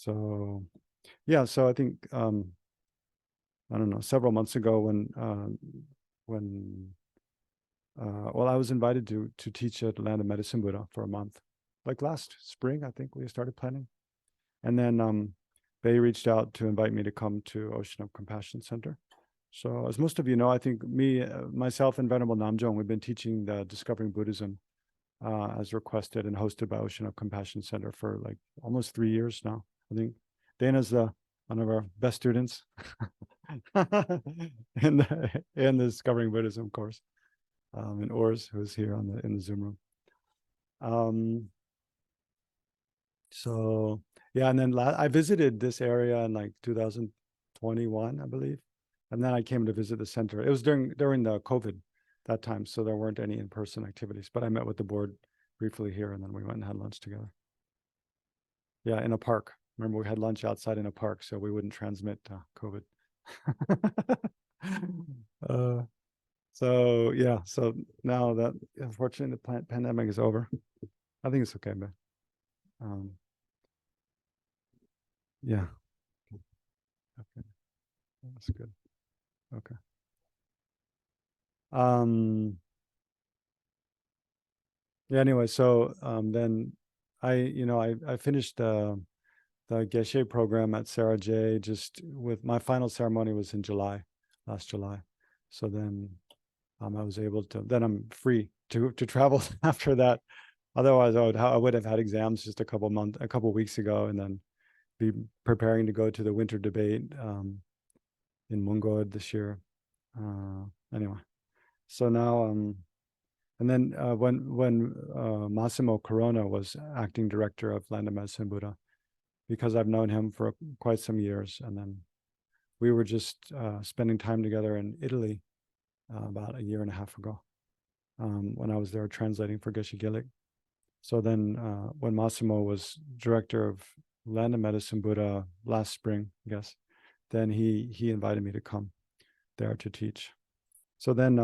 So yeah, so I think I don't know, several months ago when well, I was invited to teach at Land of Medicine Buddha for a month, like last spring, I think we started planning, and then they reached out to invite me to come to Ocean of Compassion Center. So as most of you know, I think myself and Venerable Namjong, we've been teaching the Discovering Buddhism as requested and hosted by Ocean of Compassion Center for like almost 3 years now. I think Dana's one of our best students in the Discovering Buddhism course, and Ors, who's here in the Zoom room. So yeah, and then I visited this area in like 2021, I believe, and then I came to visit the center. It was during the COVID that time, so there weren't any in-person activities. But I met with the board briefly here, and then we went and had lunch together. Yeah, in a park. Remember, we had lunch outside in a park, so we wouldn't transmit COVID. So yeah, so now that unfortunately the pandemic is over, I think it's okay, but yeah, okay, that's good. Okay. Yeah. Anyway, so then I finished the Geshe program at Sarah J. Just with my final ceremony was in last July. So then I was able to. Then I'm free to travel after that. Otherwise, I would have had exams just a couple weeks ago, and then be preparing to go to the winter debate in Mungod this year. Anyway, so now and then when Massimo Corona was acting director of Land of Medicine Buddha, because I've known him for quite some years, and then we were just spending time together in Italy about a year and a half ago when I was there translating for Geshe Gillik. So then when Massimo was director of Land of Medicine Buddha last spring, I guess, then he invited me to come there to teach. So then,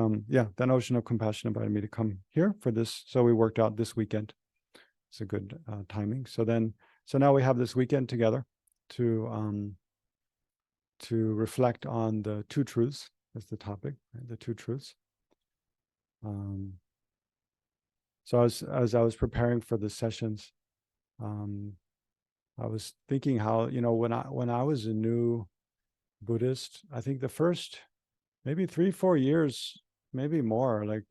then Ocean of Compassion invited me to come here for this. So we worked out this weekend. It's a good timing. So now we have this weekend together to reflect on the two truths. That's the topic, right? The two truths. So as I was preparing for the sessions, I was thinking how, when I was a new Buddhist, I think the first maybe 3-4 years, maybe more, like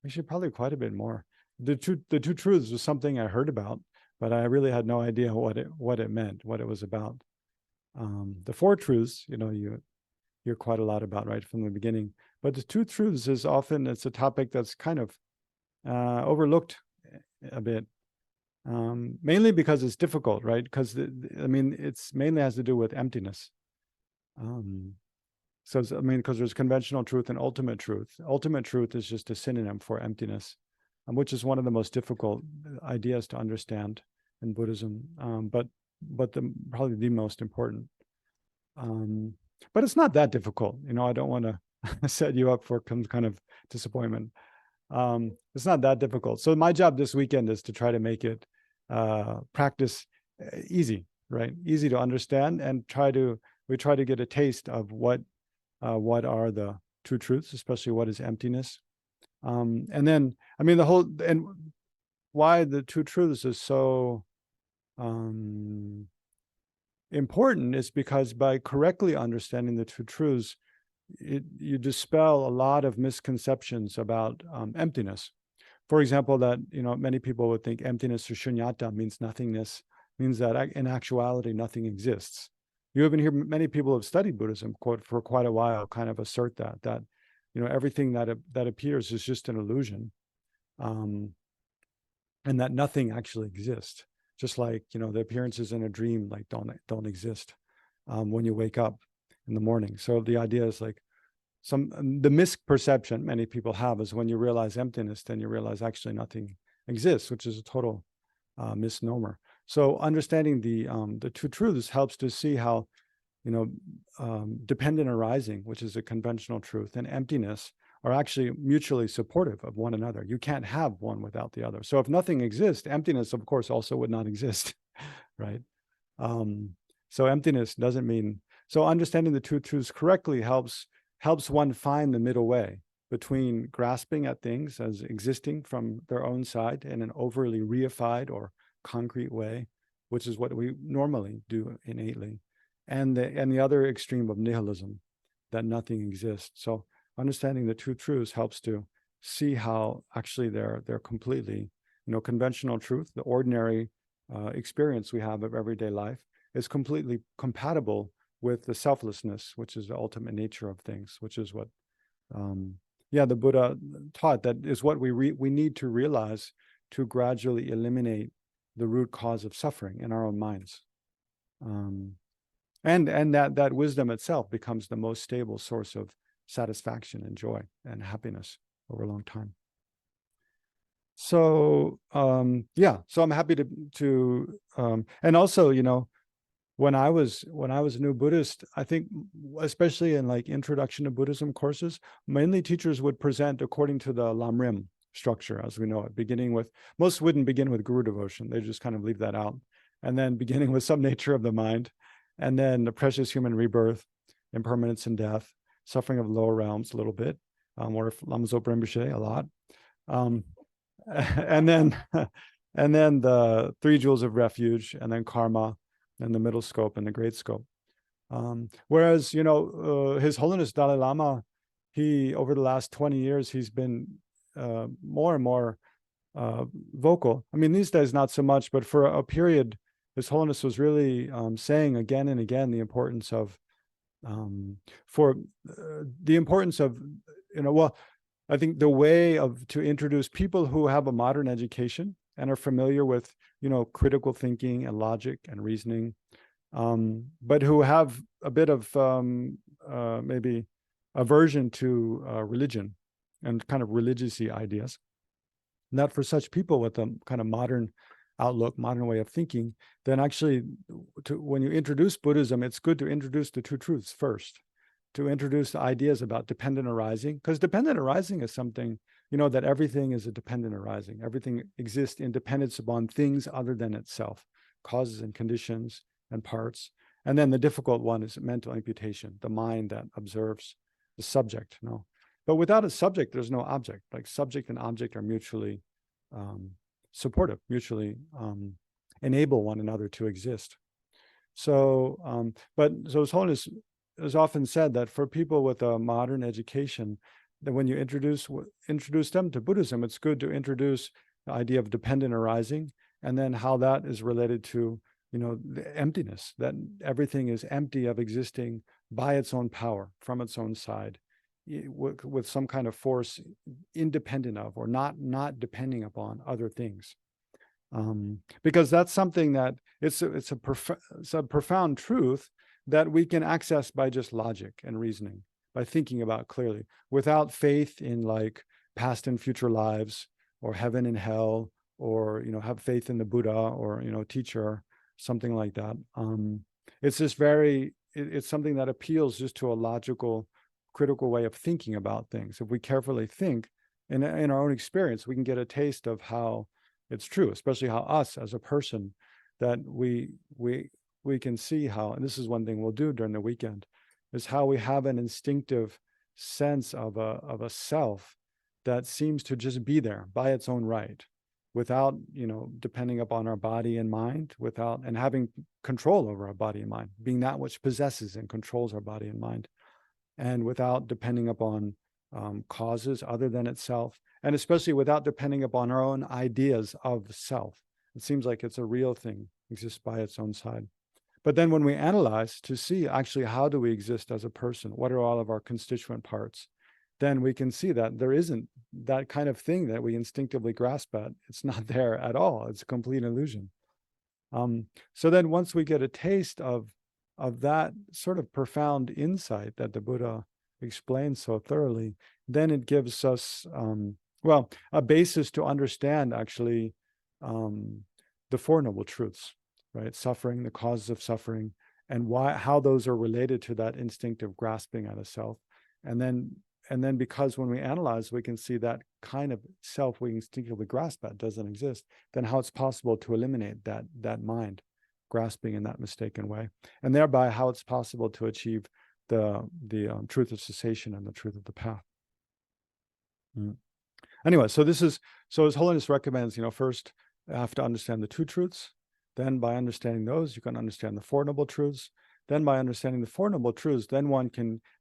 actually probably quite a bit more. The two truths was something I heard about, but I really had no idea what it meant, what it was about. The four truths, you hear quite a lot about right from the beginning. But the two truths is often it's a topic that's kind of overlooked a bit, mainly because it's difficult, right? Because it's mainly has to do with emptiness. Because there's conventional truth and ultimate truth. Ultimate truth is just a synonym for emptiness, which is one of the most difficult ideas to understand in Buddhism, but probably the most important. But it's not that difficult. I don't want to set you up for some kind of disappointment. It's not that difficult. So my job this weekend is to try to make it practice easy, right? Easy to understand, and we try to get a taste of what are the two truths, especially what is emptiness. And then, and why the two truths is so important is because by correctly understanding the two truths, you dispel a lot of misconceptions about emptiness. For example, that many people would think emptiness or shunyata means nothingness, means that in actuality nothing exists. You even hear many people who have studied Buddhism for quite a while kind of assert that everything that appears is just an illusion, and that nothing actually exists. Just like the appearances in a dream like don't exist when you wake up in the morning. So the idea is like the misperception many people have is when you realize emptiness, then you realize actually nothing exists, which is a total misnomer. So understanding the two truths helps to see how dependent arising, which is a conventional truth, and emptiness are actually mutually supportive of one another. You can't have one without the other. So if nothing exists, emptiness, of course, also would not exist, right? So emptiness doesn't mean, so understanding the two truths correctly helps one find the middle way between grasping at things as existing from their own side in an overly reified or concrete way, which is what we normally do innately, and the other extreme of nihilism, that nothing exists. So understanding the two truths helps to see how actually they're completely, conventional truth, the ordinary experience we have of everyday life, is completely compatible with the selflessness, which is the ultimate nature of things, which is what the Buddha taught. That is what we need to realize to gradually eliminate the root cause of suffering in our own minds. And that wisdom itself becomes the most stable source of satisfaction and joy and happiness over a long time. So so I'm happy to and also, when I was a new Buddhist, I think especially in like introduction to Buddhism courses, mainly teachers would present according to the Lamrim structure as we know it, beginning with, most wouldn't begin with guru devotion, they just kind of leave that out, and then beginning with some nature of the mind, and then the precious human rebirth, impermanence and death, suffering of lower realms a little bit, or Lamzo Rinpoche a lot, and then the three jewels of refuge, and then karma, and the middle scope and the great scope. Whereas, His Holiness Dalai Lama, he, over the last 20 years, he's been more and more vocal. I mean, these days, not so much, but for a period, His Holiness was really saying again and again the importance of, I think the way to introduce people who have a modern education and are familiar with, critical thinking and logic and reasoning, but who have a bit of maybe aversion to religion and kind of religious-y ideas. And that for such people with a kind of modern outlook, modern way of thinking, then actually, when you introduce Buddhism, it's good to introduce the two truths first, to introduce the ideas about dependent arising, because dependent arising is something, that everything is a dependent arising. Everything exists in dependence upon things other than itself, causes and conditions and parts. And then the difficult one is mental imputation, the mind that observes the subject. But without a subject, there's no object. Like subject and object are mutually supportive, mutually enable one another to exist. So, so His Holiness has often said that for people with a modern education, that when you introduce them to Buddhism, it's good to introduce the idea of dependent arising, and then how that is related to, the emptiness, that everything is empty of existing by its own power, from its own side, with some kind of force independent of, or not depending upon other things. Because that's something that it's a profound truth that we can access by just logic and reasoning, by thinking about clearly, without faith in like past and future lives, or heaven and hell, or have faith in the Buddha, or teacher, something like that. It's just it's something that appeals just to a logical, critical way of thinking about things. If we carefully think in our own experience, we can get a taste of how it's true, especially how us as a person, that we can see how, and this is one thing we'll do during the weekend, is how we have an instinctive sense of a self that seems to just be there by its own right, without depending upon our body and mind, and having control over our body and mind, being that which possesses and controls our body and mind, and without depending upon causes other than itself, and especially without depending upon our own ideas of self. It seems like it's a real thing, exists by its own side. But then when we analyze to see actually how do we exist as a person, what are all of our constituent parts, then we can see that there isn't that kind of thing that we instinctively grasp at. It's not there at all. It's a complete illusion. So then once we get a taste of that sort of profound insight that the Buddha explains so thoroughly, then it gives us, a basis to understand actually the Four Noble Truths, right? Suffering, the causes of suffering, and how those are related to that instinctive grasping at a self. And then because when we analyze, we can see that kind of self we instinctively grasp at doesn't exist, then how it's possible to eliminate that mind grasping in that mistaken way, and thereby how it's possible to achieve the truth of cessation and the truth of the path. Anyway, so His Holiness recommends, first you have to understand the two truths. Then by understanding those, you can understand the Four Noble Truths. Then by understanding the Four Noble Truths, then one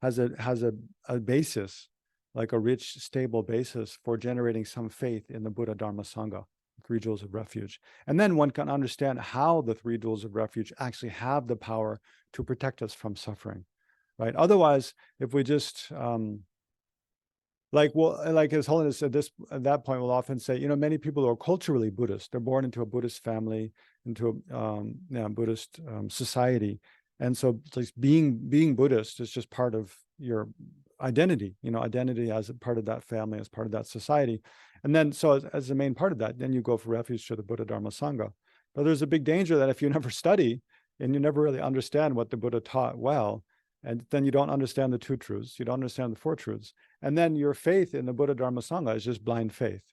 has a basis, like a rich, stable basis for generating some faith in the Buddha, Dharma, Sangha, three jewels of refuge. And then one can understand how the three jewels of refuge actually have the power to protect us from suffering, right? Otherwise, if we just like His Holiness at that point will often say, many people are culturally Buddhist. They're born into a Buddhist family, into a Buddhist society, and so just being Buddhist is just part of your identity. Identity as a part of that family, as part of that society, and then so as the main part of that, then you go for refuge to the Buddha, Dharma, Sangha. But there's a big danger that if you never study and you never really understand what the Buddha taught well, and then you don't understand the two truths, you don't understand the four truths, and then your faith in the Buddha, Dharma, Sangha is just blind faith.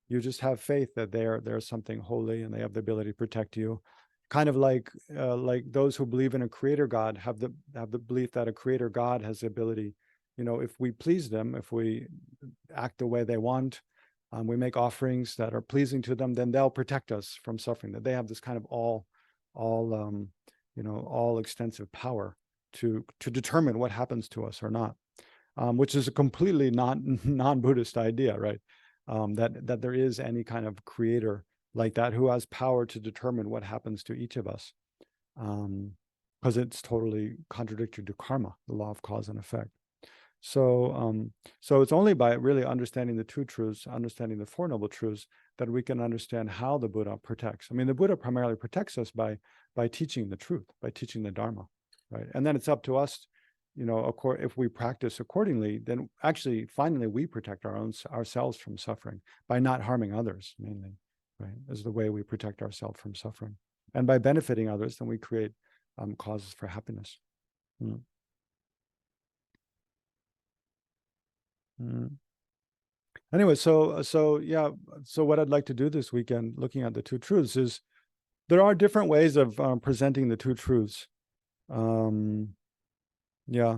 You just have faith that they're something holy and they have the ability to protect you. Kind of like those who believe in a creator God have the belief that a creator God has the ability, if we please them, if we act the way they want, we make offerings that are pleasing to them, then they'll protect us from suffering. That they have this kind of all extensive power to determine what happens to us or not, which is a completely non-Buddhist idea, right? That there is any kind of creator like that who has power to determine what happens to each of us, because it's totally contradictory to karma, the law of cause and effect. So it's only by really understanding the two truths, understanding the Four Noble Truths, that we can understand how the Buddha protects. I mean, the Buddha primarily protects us by teaching the truth, by teaching the Dharma. Right. And then it's up to us, if we practice accordingly, then actually, finally, we protect ourselves from suffering by not harming others, mainly, right? Is the way we protect ourselves from suffering. And by benefiting others, then we create causes for happiness. Anyway, so what I'd like to do this weekend, looking at the two truths, is there are different ways of presenting the two truths. Yeah.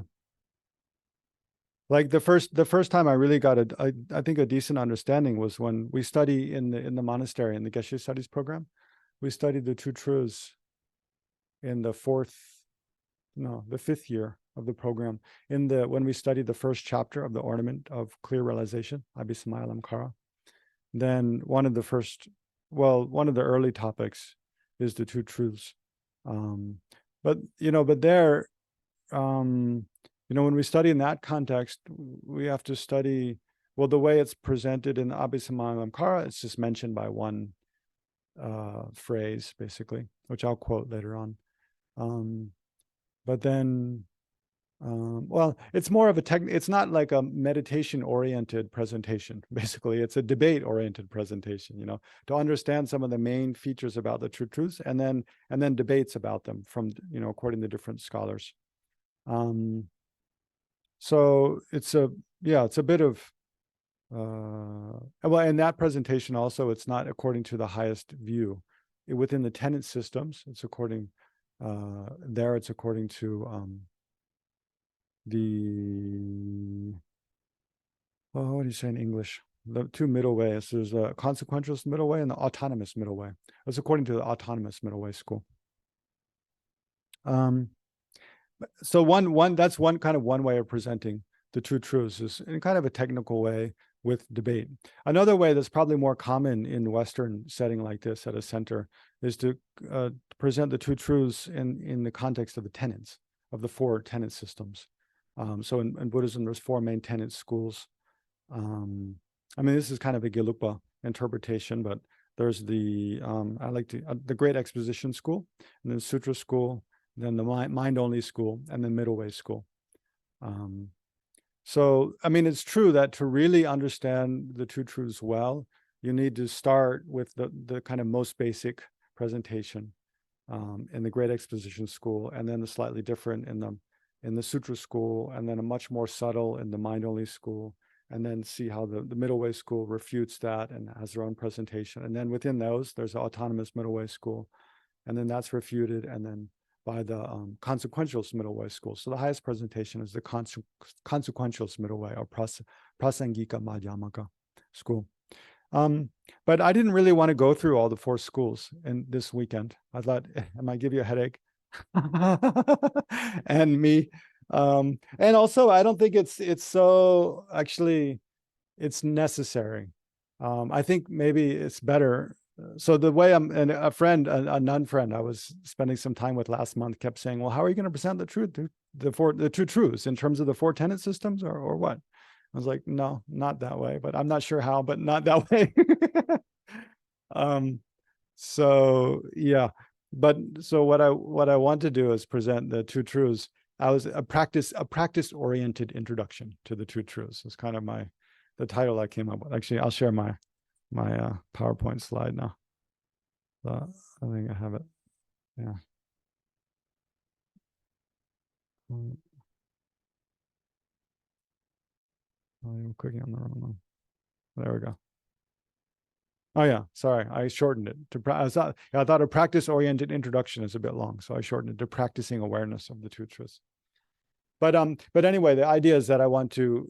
Like the first time I really got I think a decent understanding was when we study in the monastery in the Geshe studies program. We studied the two truths in the fifth year of the program. When we studied the first chapter of the Ornament of Clear Realization, Abhisamayalamkara, then one of the early topics is the two truths. But there, when we study in that context, we have to study, the way it's presented in the Abhisamayalamkara, it's just mentioned by one phrase, basically, which I'll quote later on. But then, it's more of it's not like a meditation-oriented presentation. Basically, it's a debate-oriented presentation, to understand some of the main features about the true truths, and then debates about them from, according to different scholars. So it's a bit of, in that presentation also, it's not according to the highest view. Within the tenet systems, it's according, it's according to what do you say in English? The two middle ways. There's a consequentialist middle way and the autonomous middle way. It's according to the autonomous middle way school. So that's one way of presenting the two truths, is in kind of a technical way with debate. Another way that's probably more common in Western setting like this at a center is to present the two truths in the context of the tenets, of the four tenet systems. So in Buddhism, there's four main tenet schools. This is kind of a Gelugpa interpretation, but there's the the Great Exposition School, and then Sutra School, then the mind-only school, and then middle way school. So, it's true that to really understand the two truths well, you need to start with the kind of most basic presentation in the Great Exposition School, and then the slightly different in the Sutra School, and then a much more subtle in the mind-only school, and then see how the middle way school refutes that and has their own presentation. And then within those, there's the autonomous middle way school. and then that's refuted, and then by the consequentialist middle way school. So the highest presentation is the consequentialist middle way, or Prasangika Madhyamaka school. But I didn't really want to go through all the 4 schools in this weekend. I thought, I might give you a headache. And me, and also I don't think it's so, actually, it's necessary. I think maybe it's better. So the way and a friend, a nun friend I was spending some time with last month, kept saying, well, how are you going to present the truth, the 2 truths in terms of the 4 tenet systems, or what? I was like, no, not that way, but I'm not sure how, but not that way. So yeah, but so what I want to do is present the 2 truths. I was a practice oriented introduction to the 2 truths. It's kind of the title I came up with. Actually, I'll share my PowerPoint slide now. I think I have it. Yeah. I'm clicking on the wrong one. There we go. Oh yeah, sorry, I shortened it to. I thought a practice-oriented introduction is a bit long, so I shortened it to practicing awareness of the 2 truths. But anyway, the idea is that I want to.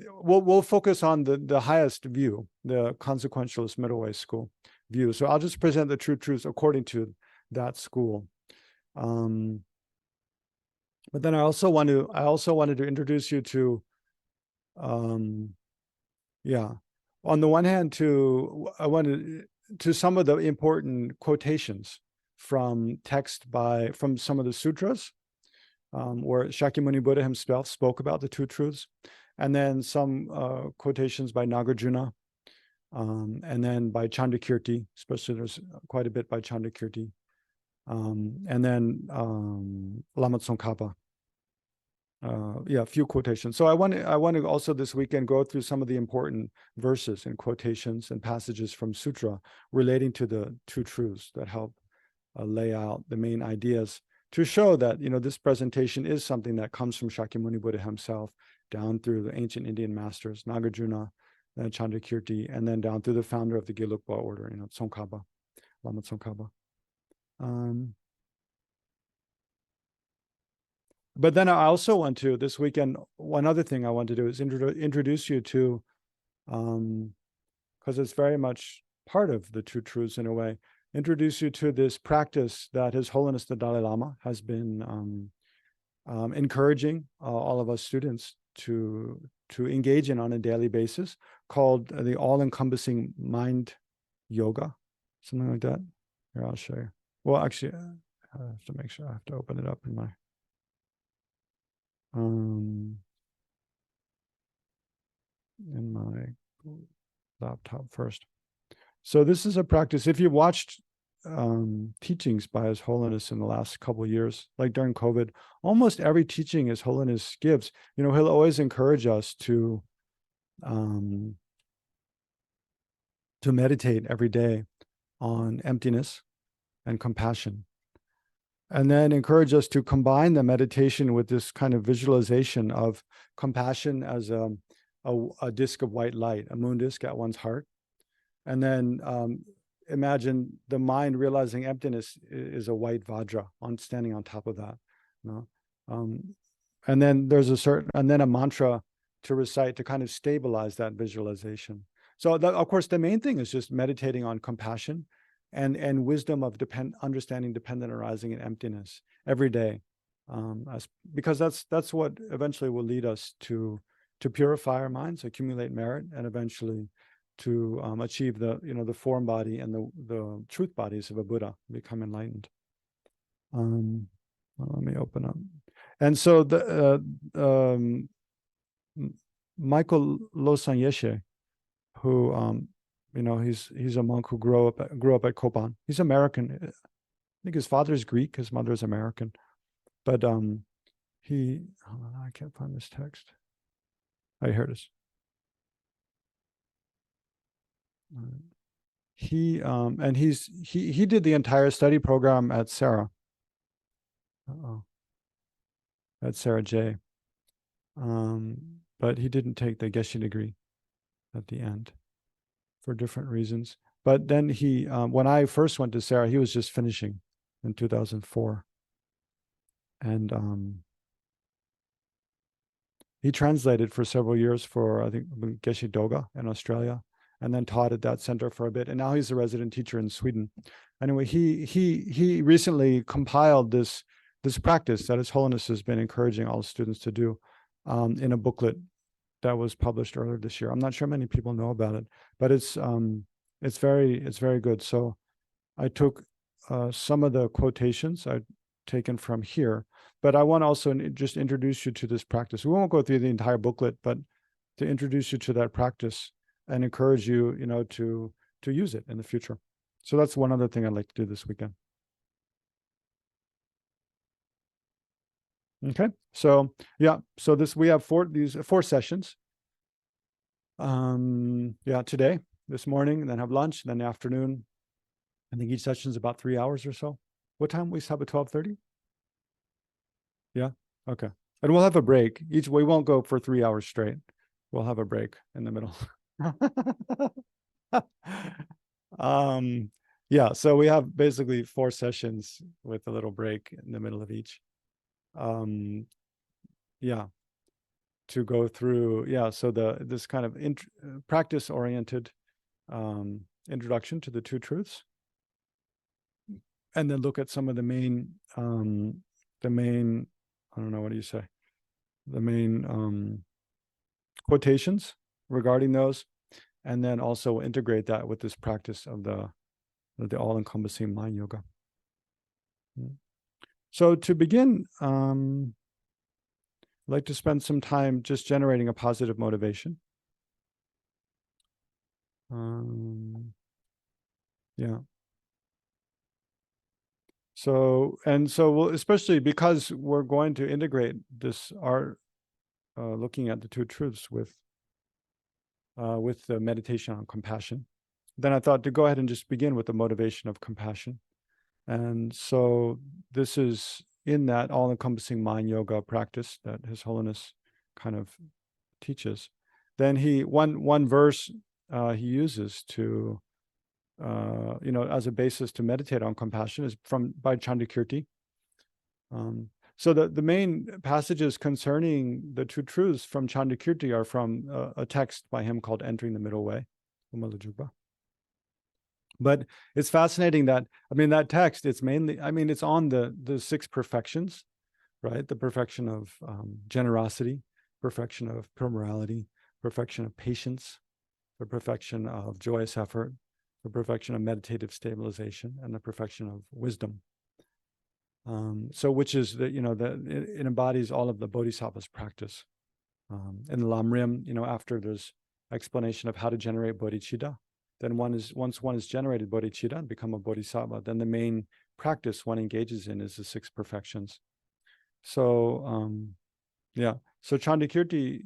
We'll focus on the highest view, the consequentialist middle way school view. So I'll just present the 2 truths according to that school. But then I also wanted to introduce you to, yeah. On the one hand, I wanted to some of the important quotations from from some of the sutras, where Shakyamuni Buddha himself spoke about the 2 truths, and then some quotations by Nagarjuna, and then by Chandrakirti, especially there's quite a bit by Chandrakirti, and then Lama Tsongkhapa. Yeah, a few quotations. So I want to also this weekend go through some of the important verses and quotations and passages from sutra relating to the 2 truths that help lay out the main ideas, to show that this presentation is something that comes from Shakyamuni Buddha himself, down through the ancient Indian masters, Nagarjuna, then Chandrakirti, and then down through the founder of the Gelugpa order, Tsongkhapa, Lama Tsongkhapa. But then I also want to, this weekend, one other thing I want to do is introduce you to, because it's very much part of the 2 truths in a way, introduce you to this practice that His Holiness the Dalai Lama has been encouraging all of us students to engage in on a daily basis, called the all-encompassing mind yoga, something like that. Here, I'll show you. Well, actually, I have to make sure I have to open it up in my laptop first. So this is a practice. If you watched teachings by His Holiness in the last couple of years, like during COVID, almost every teaching His Holiness gives, he'll always encourage us to meditate every day on emptiness and compassion, and then encourage us to combine the meditation with this kind of visualization of compassion as a disc of white light, a moon disc at one's heart. And then imagine the mind realizing emptiness is a white vajra standing on top of that. And then there's a mantra to recite to kind of stabilize that visualization. So of course, the main thing is just meditating on compassion and wisdom of understanding dependent arising and emptiness every day, because that's what eventually will lead us to purify our minds, accumulate merit, and eventually to achieve the form body and the truth bodies of a Buddha, become enlightened. Let me open up. And so Michael Losang Geshe, who he's a monk who grew up at Koban. He's American. I think his father is Greek, his mother is American. But hold on, I can't find this text. Oh, here it is. He did the entire study program at Sarah. At Sarah J. But he didn't take the Geshe degree at the end for different reasons. But then when I first went to Sarah, he was just finishing in 2004. And he translated for several years for, I think, Geshe Doga in Australia, and then taught at that center for a bit. And now he's a resident teacher in Sweden. Anyway, he recently compiled this practice that His Holiness has been encouraging all students to do in a booklet that was published earlier this year. I'm not sure many people know about it, but it's very good. So I took some of the quotations I've taken from here, but I want to also just introduce you to this practice. We won't go through the entire booklet, but to introduce you to that practice and encourage you, to use it in the future. So that's one other thing I'd like to do this weekend. Okay, so yeah, so we have these four sessions. Yeah, today, this morning, and then have lunch, and then the afternoon. I think each session is about 3 hours or so. What time we stop at 12:30? Yeah. Okay. And we'll have a break. We won't go for 3 hours straight. We'll have a break in the middle. Yeah, so we have basically 4 sessions with a little break in the middle of each. Yeah, to go through, yeah, so this kind of practice-oriented introduction to the two truths, and then look at some of the main, I don't know, what do you say? The main quotations regarding those, and then also integrate that with this practice of the all-encompassing mind yoga. So to begin, I'd like to spend some time just generating a positive motivation. Yeah. So we'll, especially because we're going to integrate this art, looking at the two truths with the meditation on compassion. Then I thought to go ahead and just begin with the motivation of compassion. And so this is in that all-encompassing mind yoga practice that His Holiness kind of teaches. Then one verse he uses to as a basis to meditate on compassion is by Chandakirti. So the main passages concerning the two truths from Chandakirti are from a text by him called Entering the Middle Way, Umalajugba. But it's fascinating that, that text, it's mainly, it's on the 6 perfections, right? The perfection of generosity, perfection of pure morality, perfection of patience, the perfection of joyous effort, the perfection of meditative stabilization, and the perfection of wisdom. So which is it embodies all of the Bodhisattva's practice. In the Lamrim, after there's explanation of how to generate bodhicitta, then once one has generated bodhicitta and become a bodhisattva, then the main practice one engages in is the 6 perfections. So yeah, so Chandakirti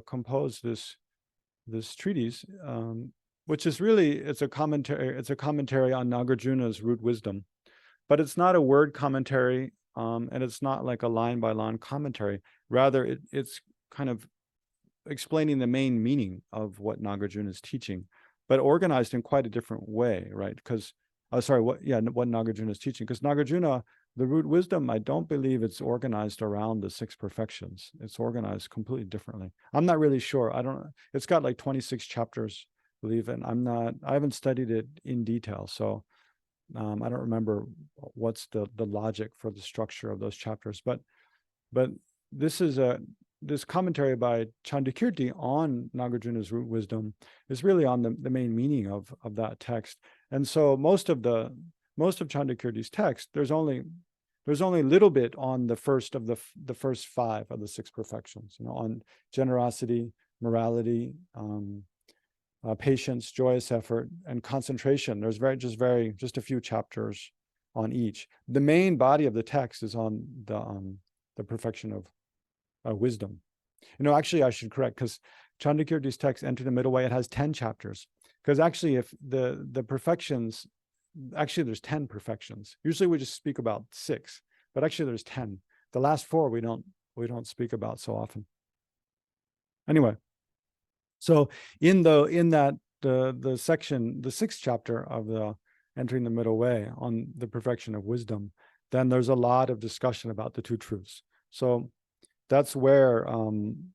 composed this treatise, which is really, it's a commentary on Nagarjuna's root wisdom, but it's not a word commentary, and it's not like a line by line commentary. Rather, it's kind of explaining the main meaning of what Nagarjuna is teaching, but organized in quite a different way, right? Because, what Nagarjuna is teaching, because Nagarjuna, the root wisdom, I don't believe it's organized around the 6 perfections. It's organized completely differently. I'm not really sure. It's got like 26 chapters, I believe, and I haven't studied it in detail. So I don't remember what's the logic for the structure of those chapters, but this is this commentary by Chandakirti on Nagarjuna's root wisdom is really on the main meaning of that text. And so most of Chandakirti's text, there's only a little bit on the first 5 of the 6 perfections, on generosity, morality, patience, joyous effort, and concentration. There's just a few chapters on each. The main body of the text is on the perfection of wisdom. Actually, I should correct, because Chandakirti's text, Enter the Middle Way, it has 10 chapters. Because actually, if the perfections, actually there's 10 perfections. Usually we just speak about 6, but actually there's 10. The last 4 we don't speak about so often. Anyway, so in the section, the 6th chapter of the Entering the Middle Way on the perfection of wisdom, then there's a lot of discussion about the two truths. So that's where,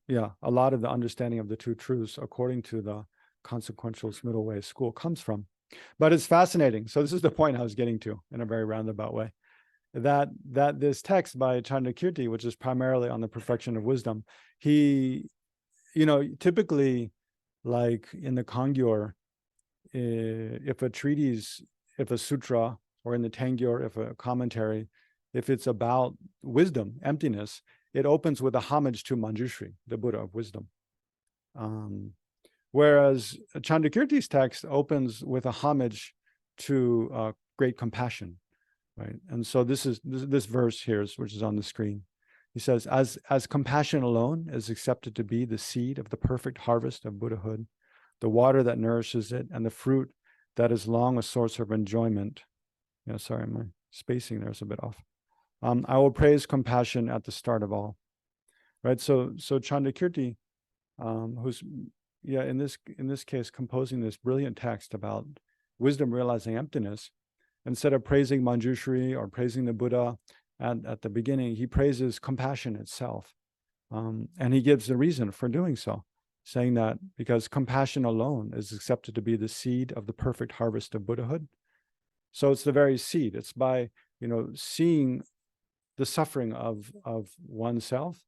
yeah, a lot of the understanding of the two truths, according to the consequentialist middle way school, comes from. But it's fascinating. So this is the point I was getting to in a very roundabout way. That this text by Chandrakirti, which is primarily on the perfection of wisdom, he, typically, like in the Kangyur, if a treatise, if a sutra, or in the Tangyur, if a commentary, if it's about wisdom, emptiness, it opens with a homage to Manjushri, the Buddha of wisdom. Whereas Chandrakirti's text opens with a homage to great compassion, right? And so this verse here, which is on the screen. He says, as compassion alone is accepted to be the seed of the perfect harvest of Buddhahood, the water that nourishes it, and the fruit that is long a source of enjoyment. Yeah, sorry, my spacing there is a bit off. I will praise compassion at the start of all. Right. So Chandrakirti, who's in this case composing this brilliant text about wisdom realizing emptiness, instead of praising Manjushri or praising the Buddha at the beginning, he praises compassion itself. And he gives the reason for doing so, saying that because compassion alone is accepted to be the seed of the perfect harvest of Buddhahood. So it's the very seed. It's by, seeing the suffering of oneself,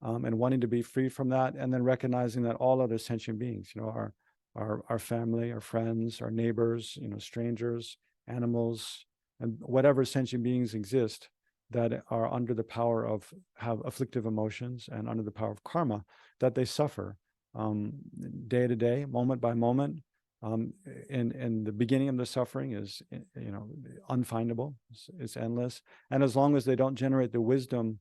and wanting to be free from that, and then recognizing that all other sentient beings, our family, our friends, our neighbors, strangers, animals, and whatever sentient beings exist that are under the power of, have afflictive emotions and under the power of karma, that they suffer day to day, moment by moment. And the beginning of the suffering is, unfindable, it's endless. And as long as they don't generate the wisdom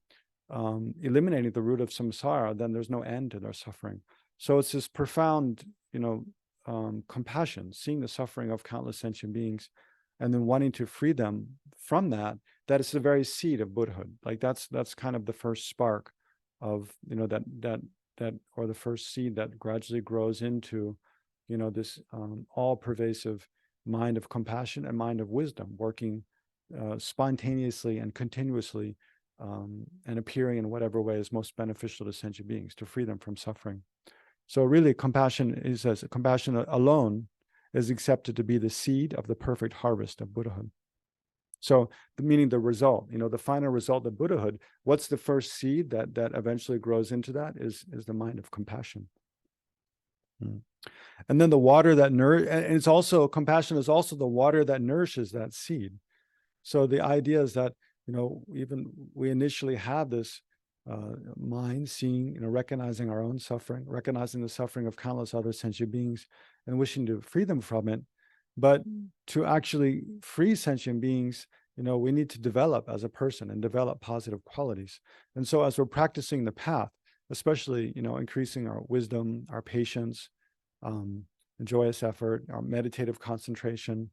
eliminating the root of samsara, then there's no end to their suffering. So it's this profound, compassion, seeing the suffering of countless sentient beings, and then wanting to free them from that. That is the very seed of Buddhahood. Like that's kind of the first spark of, that or the first seed that gradually grows into, this all-pervasive mind of compassion and mind of wisdom, working spontaneously and continuously, and appearing in whatever way is most beneficial to sentient beings to free them from suffering. So really, compassion alone is accepted to be the seed of the perfect harvest of Buddhahood. So, meaning the result, the final result of Buddhahood, what's the first seed that eventually grows into that is the mind of compassion. And then the water that and it's also, compassion is also the water that nourishes that seed. So the idea is that, even we initially have this mind seeing, recognizing our own suffering, recognizing the suffering of countless other sentient beings and wishing to free them from it. But to actually free sentient beings, we need to develop as a person and develop positive qualities. And so as we're practicing the path, especially, increasing our wisdom, our patience, joyous effort, our meditative concentration.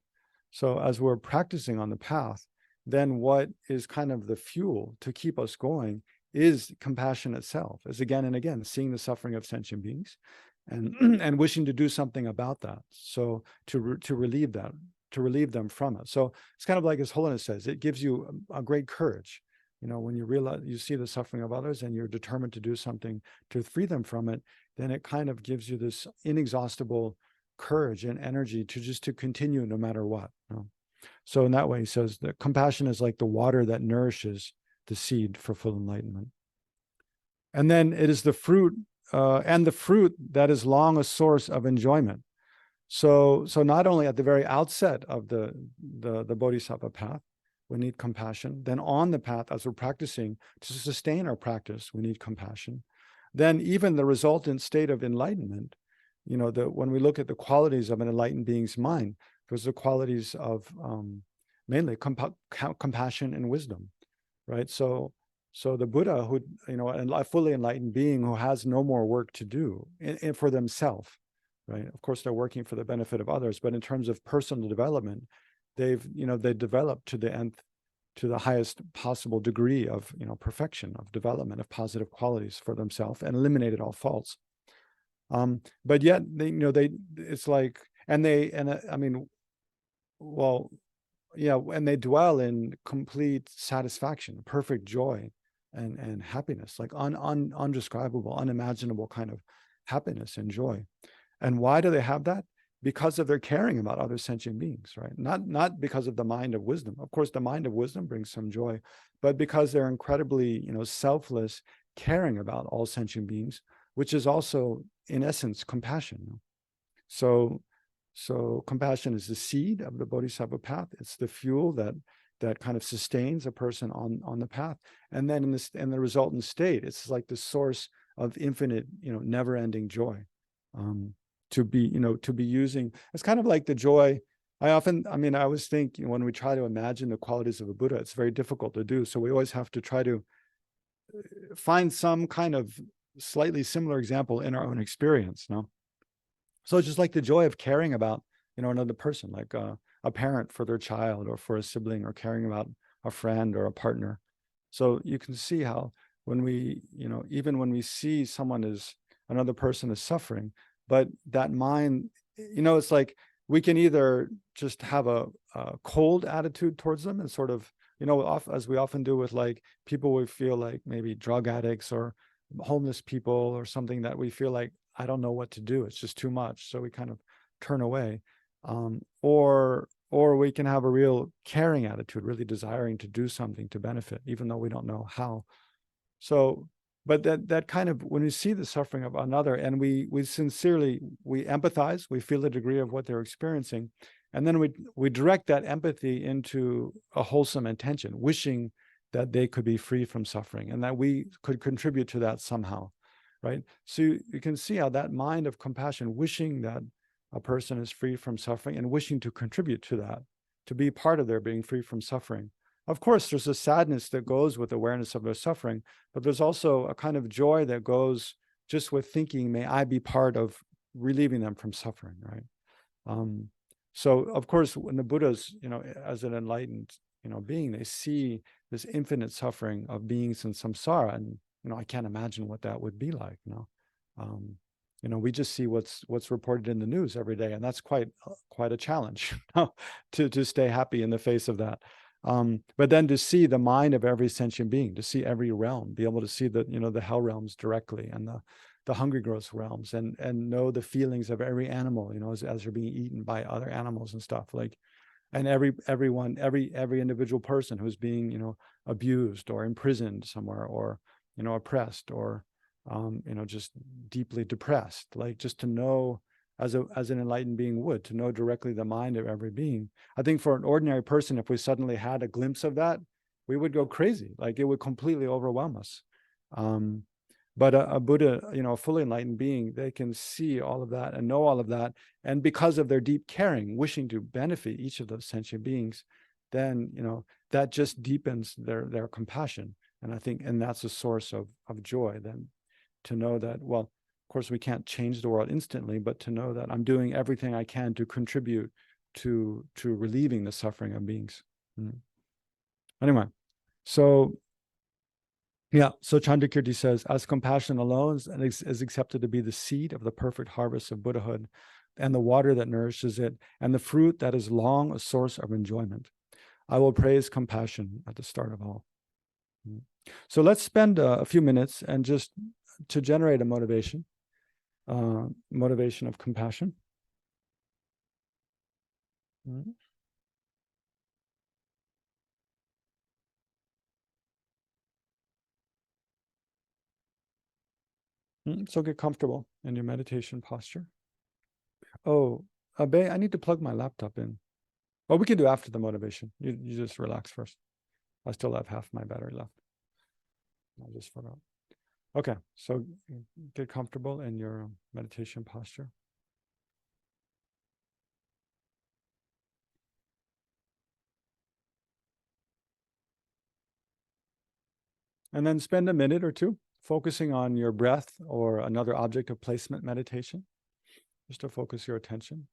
So as we're practicing on the path, then what is kind of the fuel to keep us going is compassion itself, is again and again seeing the suffering of sentient beings and and wishing to do something about that. So to relieve that, to relieve them from it. So it's kind of like His Holiness says, it gives you a great courage. When you realize, you see the suffering of others and you're determined to do something to free them from it, then it kind of gives you this inexhaustible courage and energy to continue no matter what. So in that way, he says that compassion is like the water that nourishes the seed for full enlightenment. And then it is the fruit, and the fruit that is long a source of enjoyment. So not only at the very outset of the Bodhisattva path, we need compassion. Then on the path, as we're practicing, to sustain our practice, we need compassion. Then even the resultant state of enlightenment, when we look at the qualities of an enlightened being's mind, there's the qualities of mainly compassion and wisdom, right? So the Buddha, who, a fully enlightened being who has no more work to do for themselves, right? Of course, they're working for the benefit of others, but in terms of personal development, they developed to the nth, to the highest possible degree of, perfection, of development, of positive qualities for themselves, and eliminated all faults. But yet they, it's like, well, yeah, and they dwell in complete satisfaction, perfect joy, and happiness, like undescribable, unimaginable kind of happiness and joy. And why do they have that? Because of their caring about other sentient beings, right? Not because of the mind of wisdom. Of course, the mind of wisdom brings some joy, but because they're incredibly, selfless, caring about all sentient beings, which is also, in essence, compassion. So, so compassion is the seed of the bodhisattva path. It's the fuel that kind of sustains a person on the path. And then in the resultant state, it's like the source of infinite, never-ending joy. Um, to be using, it's kind of like the joy. I always think, when we try to imagine the qualities of a Buddha, it's very difficult to do. So we always have to try to find some kind of slightly similar example in our own experience. No, so it's just like the joy of caring about, another person, like a parent for their child or for a sibling, or caring about a friend or a partner. So you can see how when we, even when we see someone as another person is suffering, but that mind, it's like we can either just have a cold attitude towards them and sort of, as we often do with like people we feel like maybe drug addicts or homeless people or something, that we feel like, I don't know what to do. It's just too much. So we kind of turn away. Or we can have a real caring attitude, really desiring to do something to benefit, even though we don't know how. So, but that kind of, when we see the suffering of another, and we sincerely, we empathize, we feel the degree of what they're experiencing, and then we direct that empathy into a wholesome intention, wishing that they could be free from suffering and that we could contribute to that somehow, right? So you can see how that mind of compassion, wishing that a person is free from suffering and wishing to contribute to that, to be part of their being free from suffering. Of course, there's a sadness that goes with awareness of their suffering, but there's also a kind of joy that goes just with thinking, may I be part of relieving them from suffering, right? So of course, when the Buddhas, as an enlightened, being, they see this infinite suffering of beings in samsara, and I can't imagine what that would be like. Um, we just see what's reported in the news every day, and that's quite a challenge to stay happy in the face of that. But then to see the mind of every sentient being, to see every realm, be able to see the hell realms directly, and the hungry growth realms, and know the feelings of every animal, as they're being eaten by other animals and stuff, like, and every individual person who's being, abused or imprisoned somewhere, or, oppressed, or, just deeply depressed, like, just to know, as an enlightened being would, to know directly the mind of every being. I think for an ordinary person, if we suddenly had a glimpse of that, we would go crazy. Like, it would completely overwhelm us. But a Buddha, a fully enlightened being, they can see all of that and know all of that. And because of their deep caring, wishing to benefit each of those sentient beings, then, that just deepens their compassion. And I think, and that's a source of joy then, to know that, well, of course, we can't change the world instantly, but to know that I'm doing everything I can to contribute to relieving the suffering of beings. Anyway, so yeah, so Chandrakirti says, as compassion alone is accepted to be the seed of the perfect harvest of Buddhahood, and the water that nourishes it, and the fruit that is long a source of enjoyment, I will praise compassion at the start of all. So let's spend a few minutes and just to generate a motivation of compassion. So get comfortable in your meditation posture. Oh, Abe, I need to plug my laptop in. Well, we can do after the motivation. You just relax first. I still have half my battery left. I just forgot. Okay, so get comfortable in your meditation posture. And then spend a minute or two focusing on your breath or another object of placement meditation, just to focus your attention.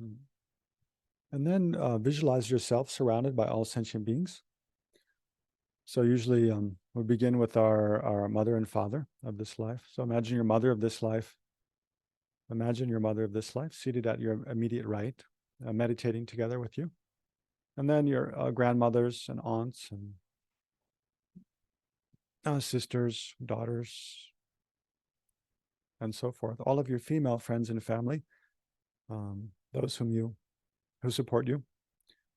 Mm. And then visualize yourself surrounded by all sentient beings. So usually we begin with our mother and father of this life. So imagine your mother of this life. Imagine your mother of this life seated at your immediate right, meditating together with you. And then your grandmothers and aunts and sisters, daughters, and so forth. All of your female friends and family, those who support you,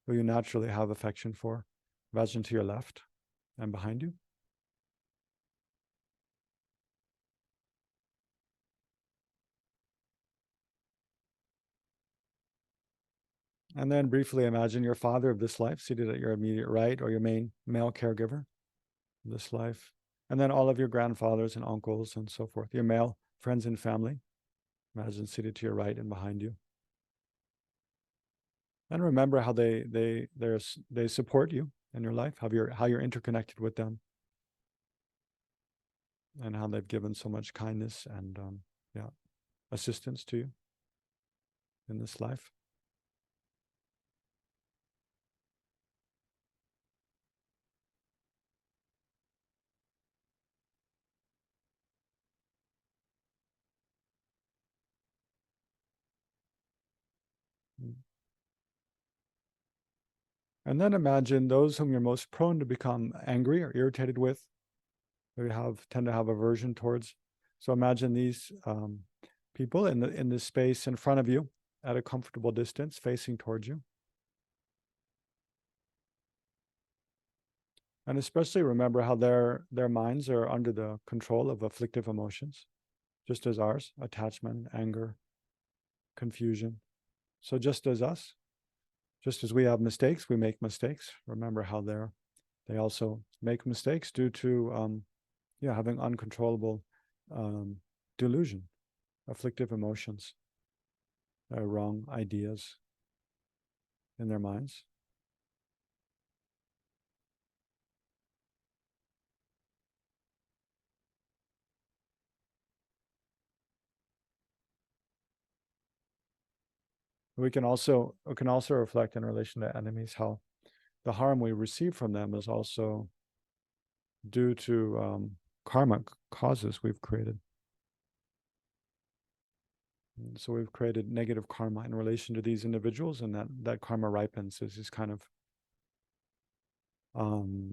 who you naturally have affection for. Imagine to your left and behind you. And then briefly imagine your father of this life seated at your immediate right, or your main male caregiver of this life. And then all of your grandfathers and uncles and so forth, your male friends and family. Imagine seated to your right and behind you. And remember how they support you in your life, how you're interconnected with them, and how they've given so much kindness and yeah, assistance to you in this life. Mm. And then imagine those whom you're most prone to become angry or irritated with, or you tend to have aversion towards. So imagine these people in the space in front of you at a comfortable distance, facing towards you. And especially remember how their minds are under the control of afflictive emotions, just as ours: attachment, anger, confusion. So just as us, just as we have mistakes, we make mistakes. Remember how they also make mistakes due to having uncontrollable um, delusion, afflictive emotions, wrong ideas in their minds. We can also reflect in relation to enemies how the harm we receive from them is also due to karmic causes we've created. And so we've created negative karma in relation to these individuals, and that karma ripens as these kind of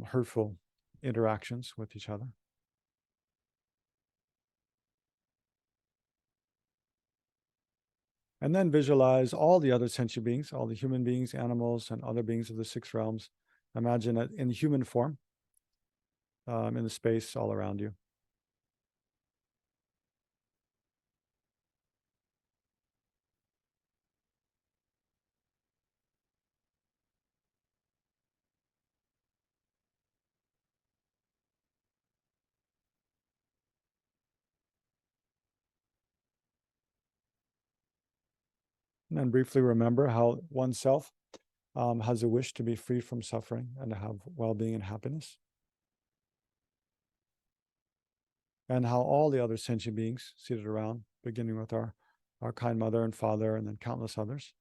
hurtful interactions with each other. And then visualize all the other sentient beings, all the human beings, animals, and other beings of the six realms. Imagine it in human form, in the space all around you. And then briefly remember how oneself has a wish to be free from suffering and to have well-being and happiness. And how all the other sentient beings seated around, beginning with our kind mother and father, and then countless others,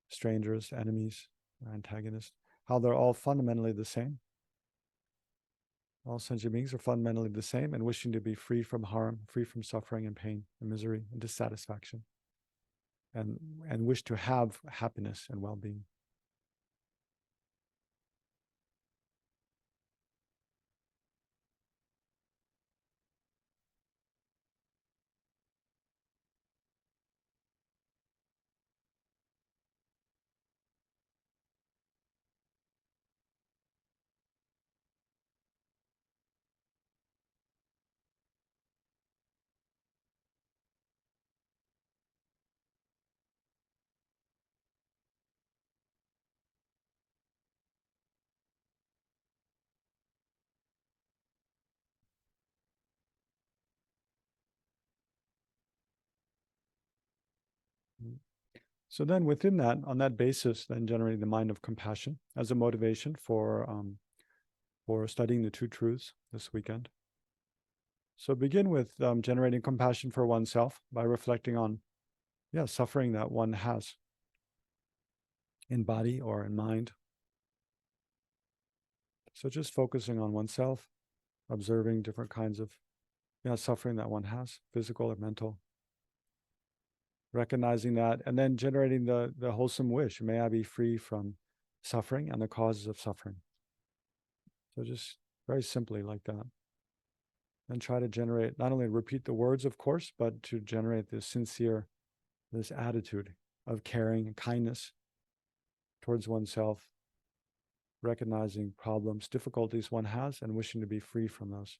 strangers, enemies, antagonists, how they're all fundamentally the same. All sentient beings are fundamentally the same and wishing to be free from harm, free from suffering and pain and misery and dissatisfaction, and wish to have happiness and well-being. So then within that, on that basis, then generating the mind of compassion as a motivation for studying the two truths this weekend. So begin with generating compassion for oneself by reflecting on, suffering that one has. in body or in mind. So just focusing on oneself, observing different kinds of suffering that one has, physical or mental, recognizing that, and then generating the wholesome wish. May I be free from suffering and the causes of suffering. So just very simply like that. And try to generate, not only repeat the words, of course, but to generate this sincere, this attitude of caring and kindness towards oneself, recognizing problems, difficulties one has, and wishing to be free from those.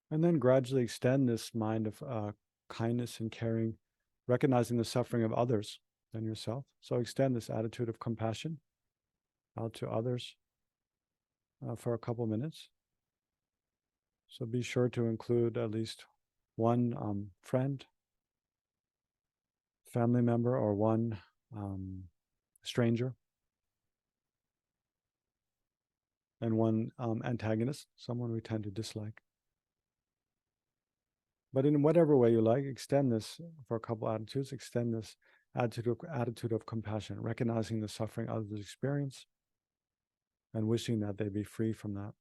And then gradually extend this mind of kindness and caring, recognizing the suffering of others than yourself. So extend this attitude of compassion out to others for a couple minutes. So be sure to include at least one friend, family member, or one stranger, and one antagonist, someone we tend to dislike. But in whatever way you like, extend this for a couple attitudes, extend this attitude of compassion, recognizing the suffering others experience and wishing that they be free from that.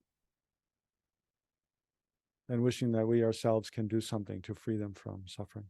And wishing that we ourselves can do something to free them from suffering.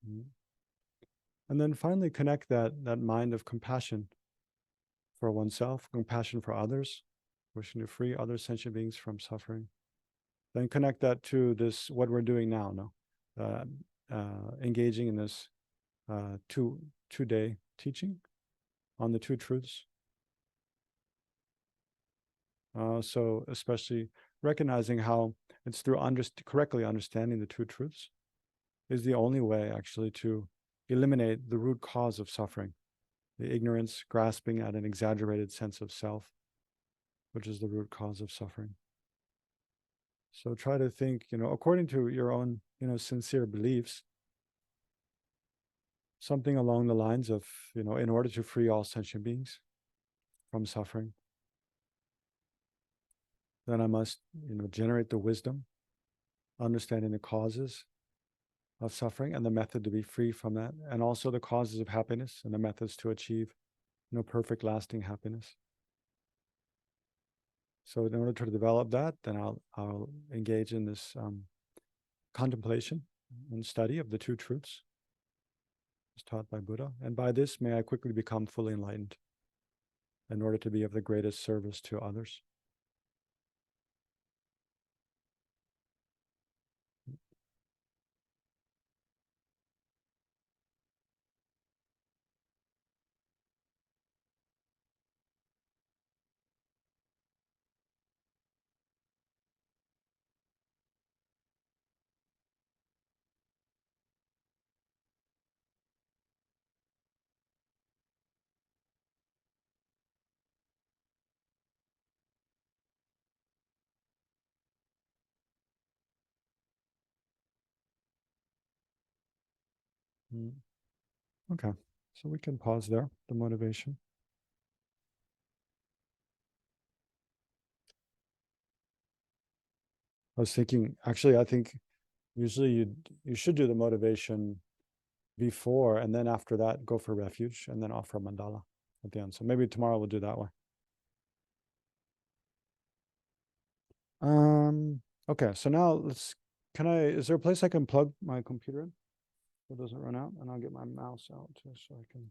Mhm. And then finally connect that mind of compassion for oneself, compassion for others, wishing to free other sentient beings from suffering. Then connect that to this, what we're doing now, no? Engaging in this two-day teaching on the two truths. So especially recognizing how it's through correctly understanding the two truths is the only way actually to eliminate the root cause of suffering, the ignorance, grasping at an exaggerated sense of self, which is the root cause of suffering. So try to think, according to your own, sincere beliefs, something along the lines of, in order to free all sentient beings from suffering, then I must, generate the wisdom, understanding the causes, of suffering and the method to be free from that, and also the causes of happiness and the methods to achieve perfect lasting happiness. So in order to develop that, then I'll engage in this contemplation and study of the two truths as taught by Buddha. And by this, may I quickly become fully enlightened in order to be of the greatest service to others. Mm. Okay, so we can pause there, the motivation. I was thinking, actually, I think usually you should do the motivation before, and then after that, go for refuge, and then offer a mandala at the end. So maybe tomorrow we'll do that way. Okay, so now is there a place I can plug my computer in so it doesn't run out? And I'll get my mouse out too so I can.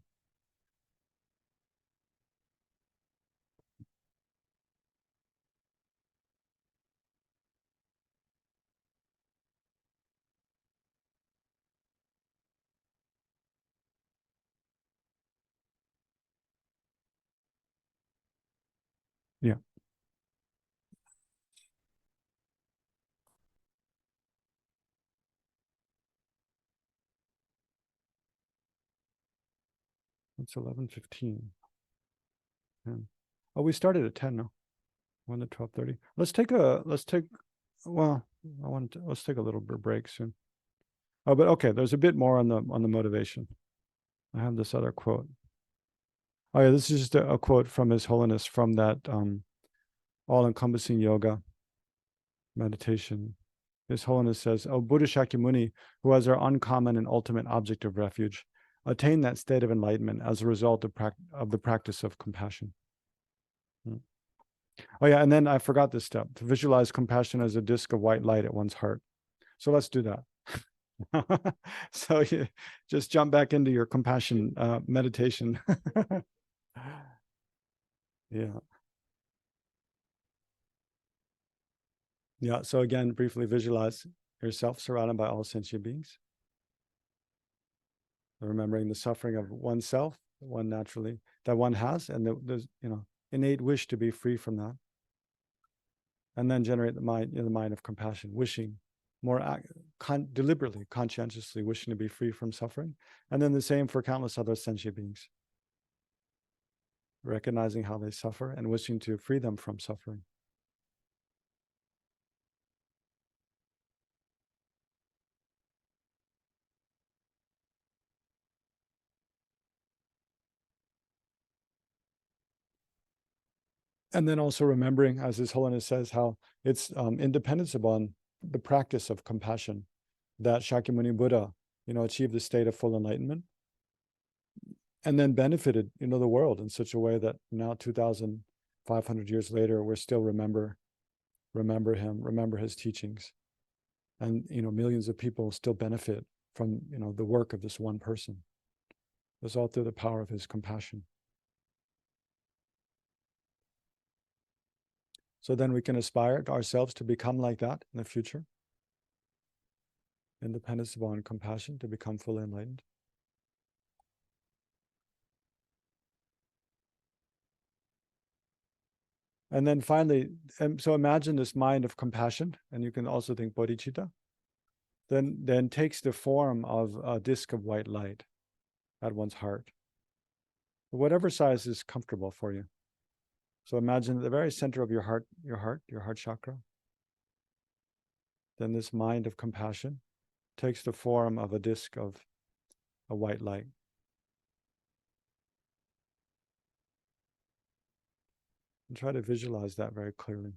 Yeah, it's 11:15. Oh, we started at 10 now. We're at 12:30. Well, let's take a little bit break soon. Oh, but okay, there's a bit more on the motivation. I have this other quote. Oh yeah, this is just a quote from His Holiness from that all-encompassing yoga meditation. His Holiness says, "O Buddha Shakyamuni, who has our uncommon and ultimate object of refuge, attain that state of enlightenment as a result of the practice of compassion." Hmm. Oh yeah, and then I forgot this step, to visualize compassion as a disc of white light at one's heart. So let's do that. So you just jump back into your compassion meditation. Yeah. Yeah. So again, briefly visualize yourself surrounded by all sentient beings, remembering the suffering of oneself, one naturally that one has, and there's innate wish to be free from that, and then generate the mind of compassion, wishing more deliberately, conscientiously wishing to be free from suffering, and then the same for countless other sentient beings, recognizing how they suffer and wishing to free them from suffering. And then also remembering, as His Holiness says, how it's independence upon the practice of compassion that Shakyamuni Buddha, achieved the state of full enlightenment, and then benefited, the world in such a way that now 2,500 years later, we're still remember him, remember his teachings, and millions of people still benefit from the work of this one person. It's all through the power of his compassion. So then we can aspire ourselves to become like that in the future. Independence upon compassion to become fully enlightened. And then finally, so imagine this mind of compassion, and you can also think bodhicitta, then takes the form of a disc of white light at one's heart, whatever size is comfortable for you. So imagine at the very center of your heart chakra, then this mind of compassion takes the form of a disc of a white light. And try to visualize that very clearly.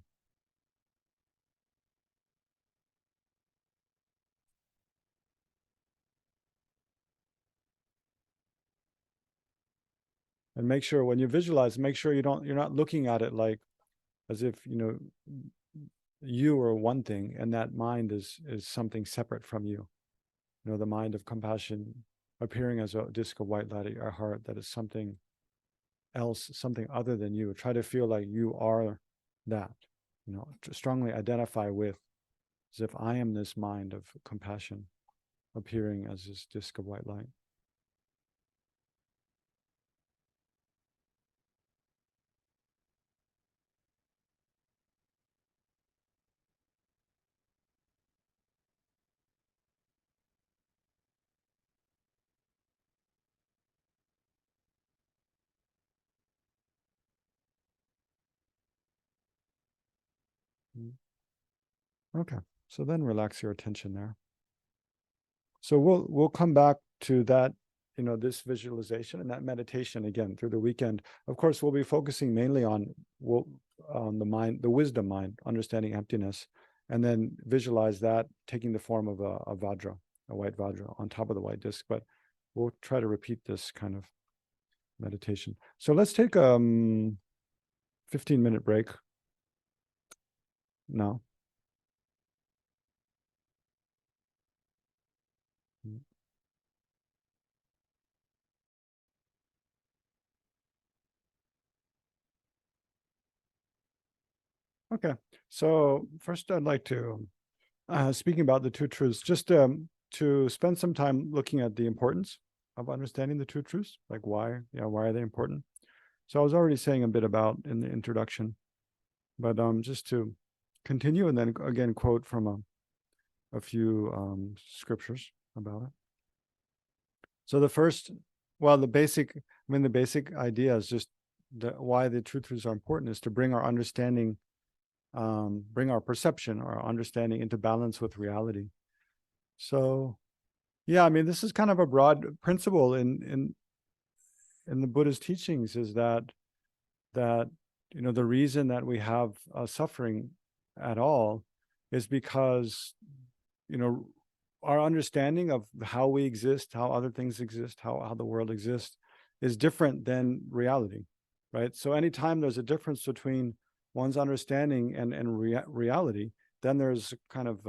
And make sure when you visualize, make sure you're not looking at it like as if, you are one thing and that mind is something separate from you. The mind of compassion appearing as a disc of white light at your heart, that is something else, something other than you. Try to feel like you are that, to strongly identify with, as if I am this mind of compassion appearing as this disc of white light. Okay, so then relax your attention there. So we'll come back to that, this visualization and that meditation again through the weekend. Of course, we'll be focusing mainly on the mind, the wisdom mind, understanding emptiness, and then visualize that taking the form of a vajra, a white vajra on top of the white disc. But we'll try to repeat this kind of meditation. So let's take 15-minute break now. Okay, so first I'd like to, speaking about the two truths, just to spend some time looking at the importance of understanding the two truths, like why are they important? So I was already saying a bit about in the introduction, but just to continue and then again quote from a few scriptures about it. So the first, the basic idea is just why the two truths are important is to bring our understanding, bring our perception, our understanding into balance with reality. So, this is kind of a broad principle in the Buddha's teachings, is that the reason that we have suffering at all is because our understanding of how we exist, how other things exist, how the world exists, is different than reality, right? So anytime there's a difference between one's understanding and reality, then there's kind of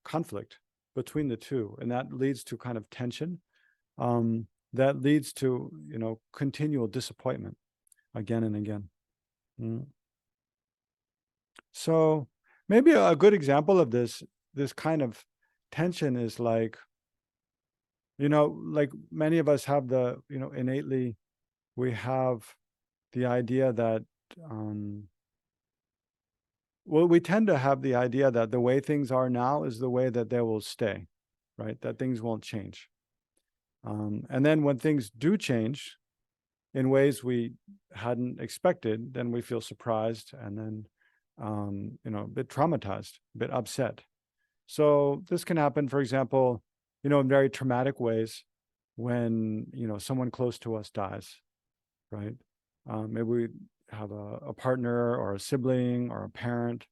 conflict between the two, and that leads to kind of tension. That leads to continual disappointment again and again. So maybe a good example of this kind of tension is like many of us have the innately, we have the idea that we tend to have the idea that the way things are now is the way that they will stay, right? That things won't change. And then when things do change in ways we hadn't expected, then we feel surprised and then, a bit traumatized, a bit upset. So this can happen, for example, in very traumatic ways when, someone close to us dies, right? Maybe we have a partner or a sibling or a parent.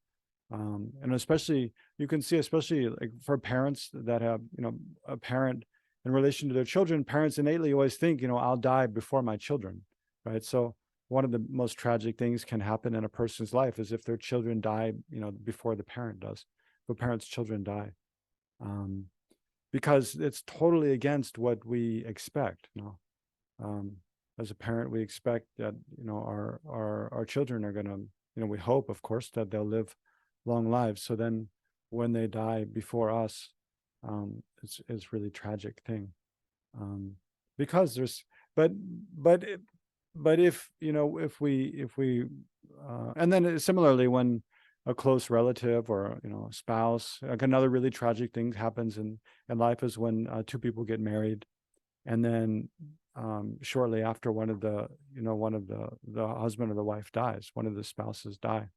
And especially, you can see, especially like for parents that have, a parent in relation to their children, parents innately always think, I'll die before my children, right? So one of the most tragic things can happen in a person's life is if their children die, before the parent does, the parent's children die. Because it's totally against what we expect. As a parent, we expect that our children are going to, we hope, of course, that they'll live long lives. So then, when they die before us, it's really tragic thing. Because there's, but if if we, and then similarly when a close relative or a spouse, like another really tragic thing happens in life is when two people get married, and then shortly after one of the husband or the wife dies, one of the spouses die,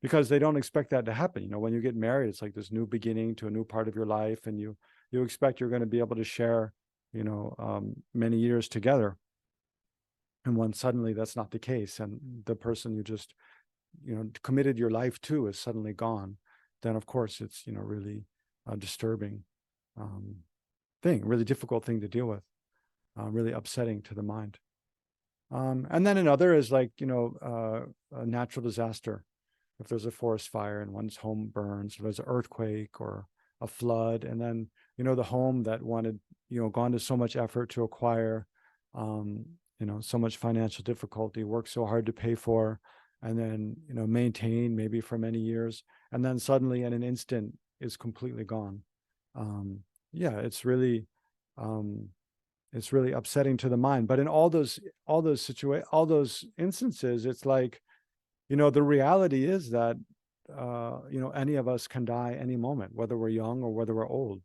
because they don't expect that to happen. When you get married, it's like this new beginning to a new part of your life, and you expect you're going to be able to share many years together, and when suddenly that's not the case, and the person you just committed your life to is suddenly gone, then of course it's really a disturbing thing, really difficult thing to deal with, really upsetting to the mind. And then another is like, a natural disaster. If there's a forest fire and one's home burns, or there's an earthquake or a flood, and then, the home that wanted, gone to so much effort to acquire, um, so much financial difficulty, worked so hard to pay for, and then, maintain maybe for many years, and then suddenly in an instant is completely gone. Yeah, um, it's really upsetting to the mind. But in all those instances, it's like, the reality is that, any of us can die any moment, whether we're young or whether we're old.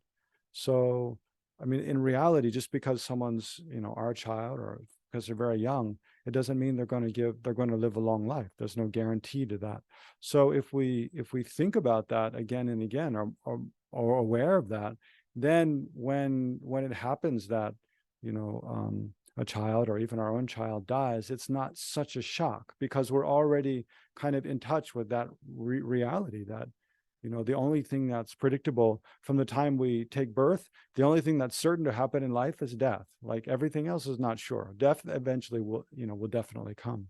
So, I mean, in reality, just because someone's, our child, or because they're very young, it doesn't mean they're going to live a long life. There's no guarantee to that. So if we think about that again and again, or aware of that, then when it happens that, a child or even our own child dies, it's not such a shock, because we're already kind of in touch with that reality that, the only thing that's predictable from the time we take birth, the only thing that's certain to happen in life is death. Like everything else is not sure. Death eventually will definitely come.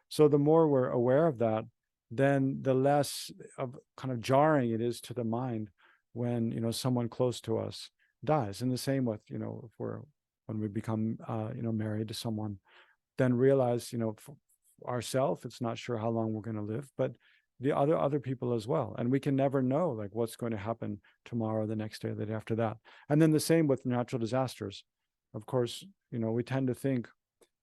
So the more we're aware of that, then the less of kind of jarring it is to the mind when, someone close to us dies. And the same with, if when we become, married to someone, then realize, for ourselves, it's not sure how long we're going to live, but the other people as well. And we can never know like what's going to happen tomorrow, the next day, the day after that. And then the same with natural disasters. Of course, we tend to think,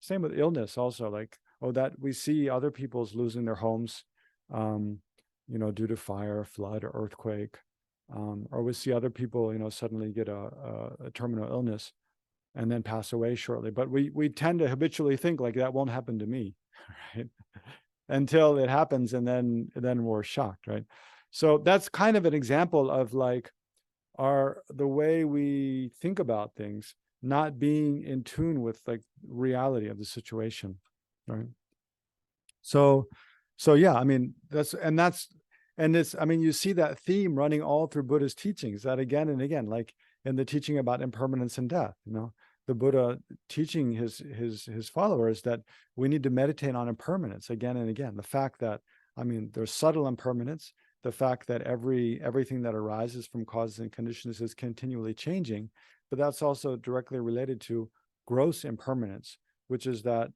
same with illness also, like, oh, that we see other people's losing their homes, due to fire, flood, or earthquake. Or we see other people, suddenly get a terminal illness and then pass away shortly. But we tend to habitually think like that won't happen to me, right? Until it happens, and then we're shocked, right? So that's kind of an example of like the way we think about things not being in tune with like reality of the situation, right? So yeah, I mean, I mean, you see that theme running all through Buddha's teachings, that again and again, like in the teaching about impermanence and death, the Buddha teaching his followers that we need to meditate on impermanence again and again. The fact that, I mean, there's subtle impermanence, the fact that everything that arises from causes and conditions is continually changing, but that's also directly related to gross impermanence, which is that,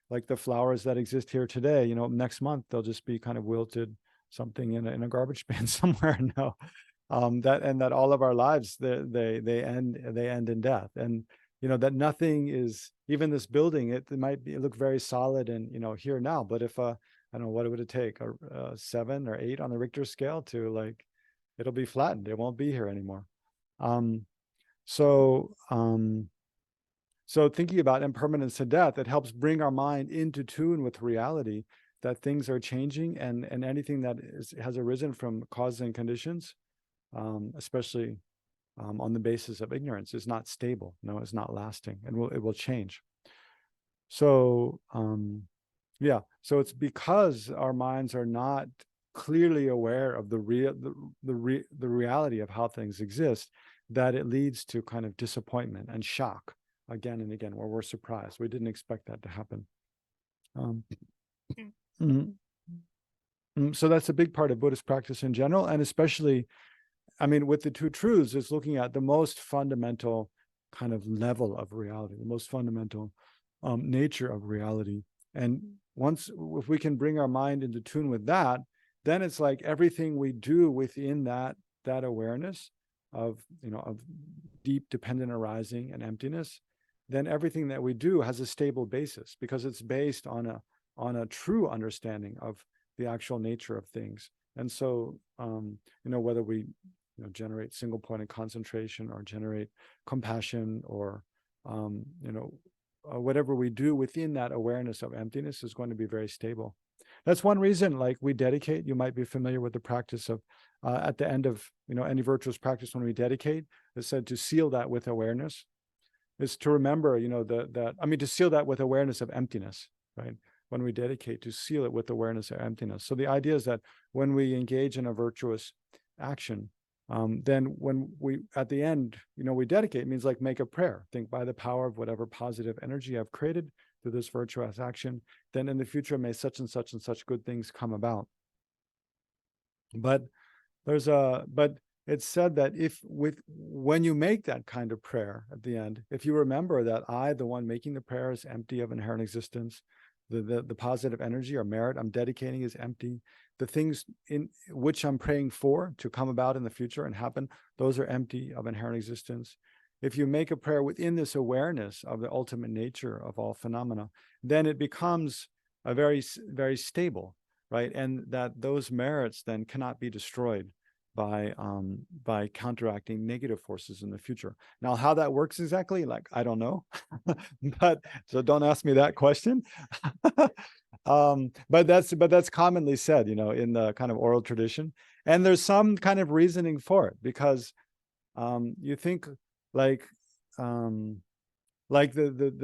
like the flowers that exist here today, next month they'll just be kind of wilted, something in a garbage bin somewhere. No, that all of our lives, they end in death, and that nothing is, even this building, it might look very solid and here now, but if I don't know, what would it take, a 7 or 8 on the Richter scale to like, it'll be flattened, it won't be here anymore. Um, so so thinking about impermanence and death, it helps bring our mind into tune with reality, that things are changing, and anything that has arisen from causes and conditions, especially on the basis of ignorance, is not stable. No, it's not lasting, and it will change. So yeah, so it's because our minds are not clearly aware of the reality of how things exist, that it leads to kind of disappointment and shock again and again, where we're surprised. We didn't expect that to happen. So that's a big part of Buddhist practice in general, and especially, I mean, with the two truths, is looking at the most fundamental kind of level of reality, the most fundamental nature of reality. And if we can bring our mind into tune with that, then it's like everything we do within that awareness of, of deep dependent arising and emptiness, then everything that we do has a stable basis, because it's based on a true understanding of the actual nature of things. And so, whether we generate single pointed concentration, or generate compassion, or whatever we do within that awareness of emptiness is going to be very stable. That's one reason, like, we dedicate. You might be familiar with the practice of at the end of any virtuous practice, when we dedicate, it's said to seal that with awareness. Is to remember, to seal that with awareness of emptiness, right? When we dedicate, to seal it with awareness of emptiness. So the idea is that when we engage in a virtuous action, then when we, at the end, we dedicate, it means like make a prayer. Think, by the power of whatever positive energy I've created, through this virtuous action, then in the future may such and such good things come about. But but it's said that when you make that kind of prayer at the end, if you remember that I, the one making the prayer, is empty of inherent existence, the positive energy or merit I'm dedicating is empty, the things in which I'm praying for to come about in the future and happen, those are empty of inherent existence. If you make a prayer within this awareness of the ultimate nature of all phenomena, then it becomes a very, very stable, right? And that those merits then cannot be destroyed by counteracting negative forces in the future. Now, how that works exactly, like, I don't know, but so don't ask me that question. But that's commonly said, you know, in the kind of oral tradition, and there's some kind of reasoning for it, because you think like the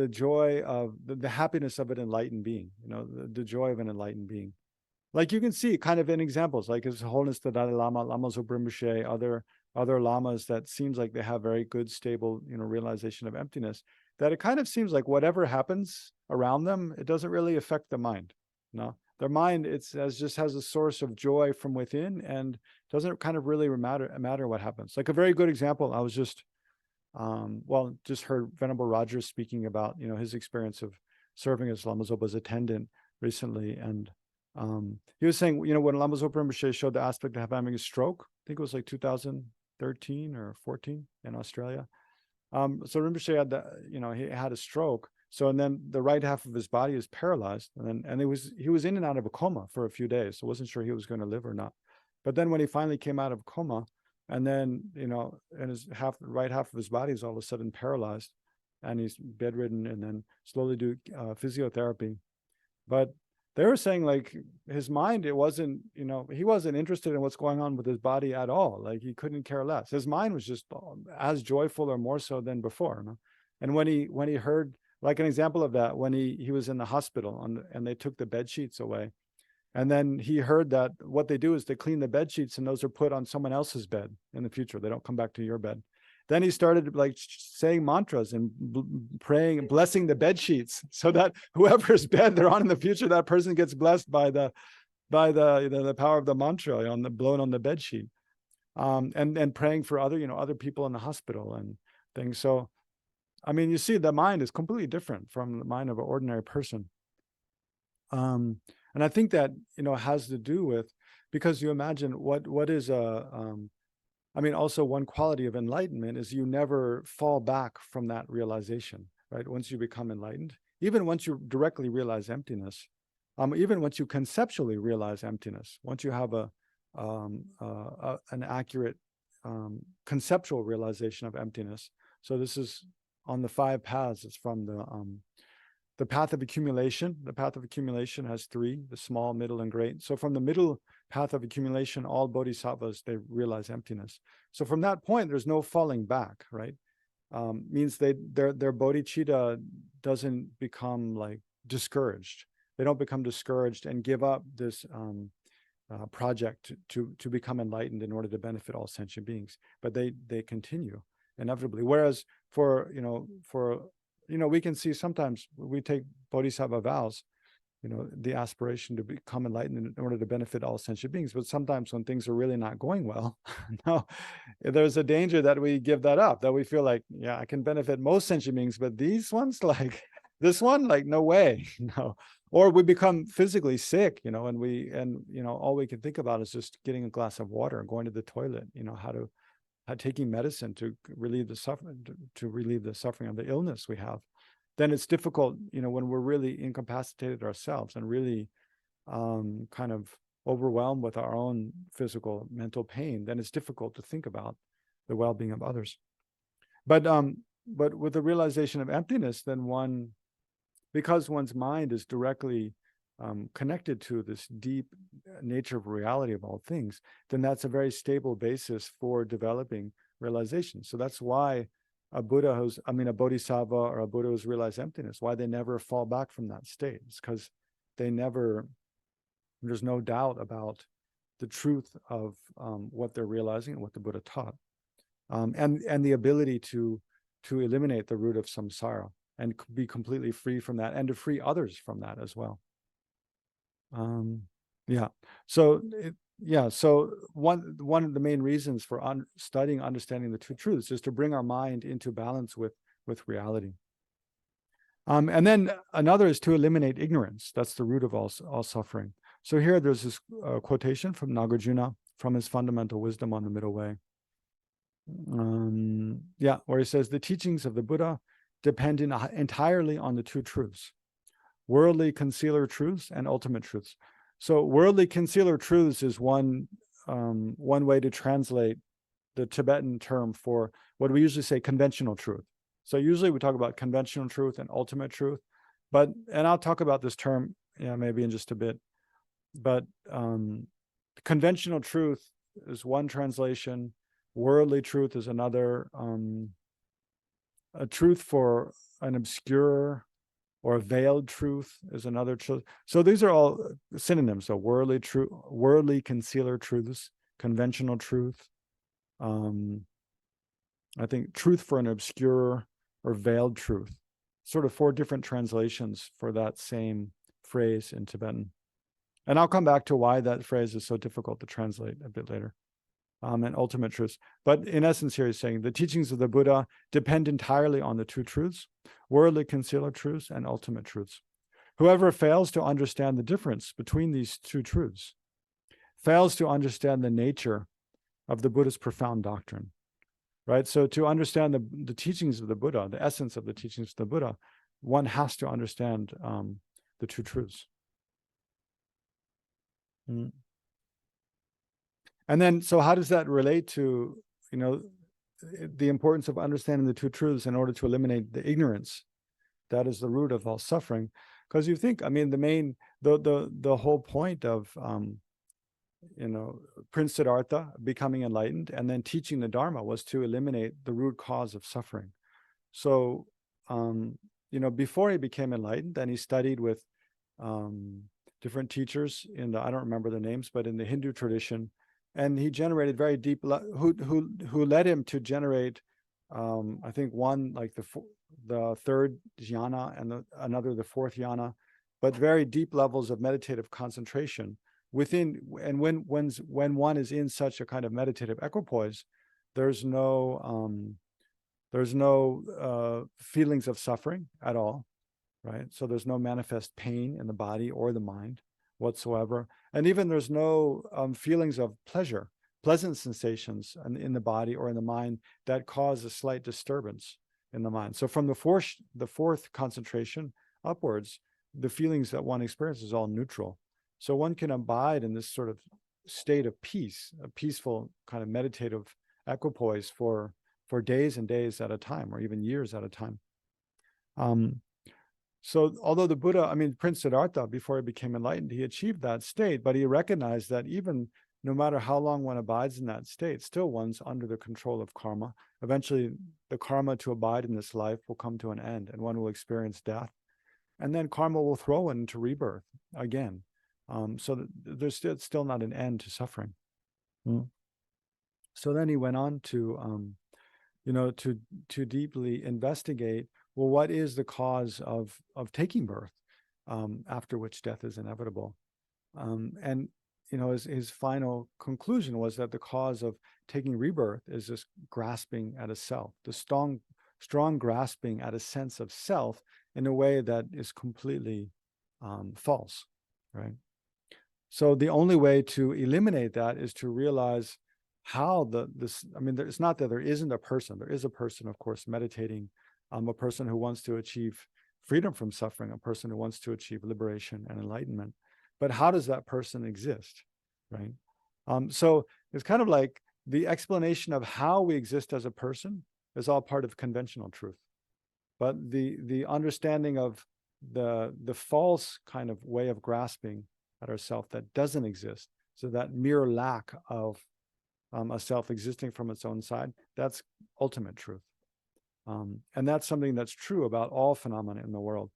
joy of the happiness of an enlightened being, you know, the joy of an enlightened being. Like you can see kind of in examples, like His Holiness the Dalai Lama, Lama Zopa Rinpoche, other lamas that seems like they have very good, stable, you know, realization of emptiness, that it kind of seems like whatever happens around them, it doesn't really affect the mind. No, their mind, just has a source of joy from within, and doesn't kind of really matter what happens. Like a very good example, I was just just heard Venerable Rogers speaking about, you know, his experience of serving as Lama Zopa's attendant recently, and he was saying, you know, when Lama Zopa Rinpoche showed the aspect of having a stroke, I think it was like 2013 or 14 in Australia. So Rinpoche had he had a stroke. So, and then the right half of his body is paralyzed, and he was in and out of a coma for a few days. So I wasn't sure he was going to live or not. But then when he finally came out of coma, and then, you know, and the right half of his body is all of a sudden paralyzed, and he's bedridden, and then slowly do physiotherapy. But they were saying, like, his mind, it wasn't, you know, he wasn't interested in what's going on with his body at all. Like, he couldn't care less. His mind was just as joyful or more so than before. You know? And when he heard, like an example of that, when he was in the hospital and they took the bed sheets away, and then he heard that what they do is they clean the bed sheets, and those are put on someone else's bed in the future. They don't come back to your bed. Then he started like saying mantras and praying and blessing the bed sheets, so that whoever's bed they're on in the future, that person gets blessed by the power of the mantra blown on the bed sheet, and praying for other people in the hospital and things. So, I mean, you see, the mind is completely different from the mind of an ordinary person. And I think that, you know, has to do with, because you imagine what is I mean, also one quality of enlightenment is you never fall back from that realization, right? Once you become enlightened, even once you directly realize emptiness, even once you conceptually realize emptiness, once you have an accurate conceptual realization of emptiness. So this is on the 5 paths. It's from the path of accumulation. The path of accumulation has 3, the small, middle, and great. So from the middle path of accumulation, all bodhisattvas, they realize emptiness. So from that point, there's no falling back, right? Means their bodhicitta doesn't become like discouraged. They don't become discouraged and give up this project to become enlightened in order to benefit all sentient beings. But they continue inevitably. Whereas we can see sometimes we take bodhisattva vows, you know, the aspiration to become enlightened in order to benefit all sentient beings. But sometimes when things are really not going well, no, there's a danger that we give that up, that we feel like, yeah, I can benefit most sentient beings, but these ones, like this one, like, no way, no. Or we become physically sick, you know, and all we can think about is just getting a glass of water and going to the toilet, you know, taking medicine to relieve the suffering of the illness we have. Then it's difficult, you know, when we're really incapacitated ourselves and really kind of overwhelmed with our own physical, mental pain, then it's difficult to think about the well-being of others. But with the realization of emptiness, then because one's mind is directly connected to this deep nature of reality of all things, then that's a very stable basis for developing realization. So that's why a bodhisattva or a Buddha who's realized emptiness, why they never fall back from that state. It's because there's no doubt about the truth of what they're realizing and what the Buddha taught, and the ability to eliminate the root of samsara. and be completely free from that, and to free others from that as well. Yeah. So so one of the main reasons for studying, understanding the two truths is to bring our mind into balance with reality. And then another is to eliminate ignorance. That's the root of all suffering. So here there's this quotation from Nagarjuna from his Fundamental Wisdom on the Middle Way. Where he says, the teachings of the Buddha depend entirely on the two truths: worldly concealer truths and ultimate truths. So worldly concealer truths is one way to translate the Tibetan term for what we usually say conventional truth. So usually we talk about conventional truth and ultimate truth, and I'll talk about this term maybe in just a bit, but conventional truth is one translation, worldly truth is another, a truth for an obscure or a veiled truth is another truth. So these are all synonyms. So worldly truth, worldly concealer truths, conventional truth. I think truth for an obscure or veiled truth. Sort of 4 different translations for that same phrase in Tibetan. And I'll come back to why that phrase is so difficult to translate a bit later. And ultimate truths. But in essence, here he's saying the teachings of the Buddha depend entirely on the two truths: worldly concealer truths and ultimate truths. Whoever fails to understand the difference between these two truths fails to understand the nature of the Buddha's profound doctrine, right? So to understand the teachings of the Buddha, the essence of the teachings of the Buddha, one has to understand the two truths. Mm. And then, so how does that relate to, the importance of understanding the two truths in order to eliminate the ignorance that is the root of all suffering? Because you think, the whole point of, Prince Siddhartha becoming enlightened and then teaching the Dharma was to eliminate the root cause of suffering. So, before he became enlightened, then he studied with different teachers in the, I don't remember the names, but in the Hindu tradition. And he generated very deep, who led him to generate, I think one like the third jhana and another the fourth jhana, but very deep levels of meditative concentration within. And when one is in such a kind of meditative equipoise, there's no feelings of suffering at all, right? So there's no manifest pain in the body or the mind whatsoever. And even there's no feelings of pleasure, pleasant sensations in the body or in the mind that cause a slight disturbance in the mind. So from the fourth concentration upwards, the feelings that one experiences is all neutral. So one can abide in this sort of state of peace, a peaceful kind of meditative equipoise for days and days at a time, or even years at a time. So although the Buddha, Prince Siddhartha, before he became enlightened, he achieved that state, but he recognized that even no matter how long one abides in that state, still one's under the control of karma. Eventually, the karma to abide in this life will come to an end, and one will experience death. And then karma will throw one into rebirth again. So that there's still not an end to suffering. So then he went on to, to deeply investigate, well, what is the cause of taking birth, after which death is inevitable? And his final conclusion was that the cause of taking rebirth is this grasping at a self, the strong grasping at a sense of self in a way that is completely false, right? So the only way to eliminate that is to realize how it's not that there isn't a person. There is a person, of course, meditating, a person who wants to achieve freedom from suffering, a person who wants to achieve liberation and enlightenment. But how does that person exist, right? So it's kind of like the explanation of how we exist as a person is all part of conventional truth. But the understanding of the false kind of way of grasping at ourself that doesn't exist, so that mere lack of a self existing from its own side, that's ultimate truth. And that's something that's true about all phenomena in the world.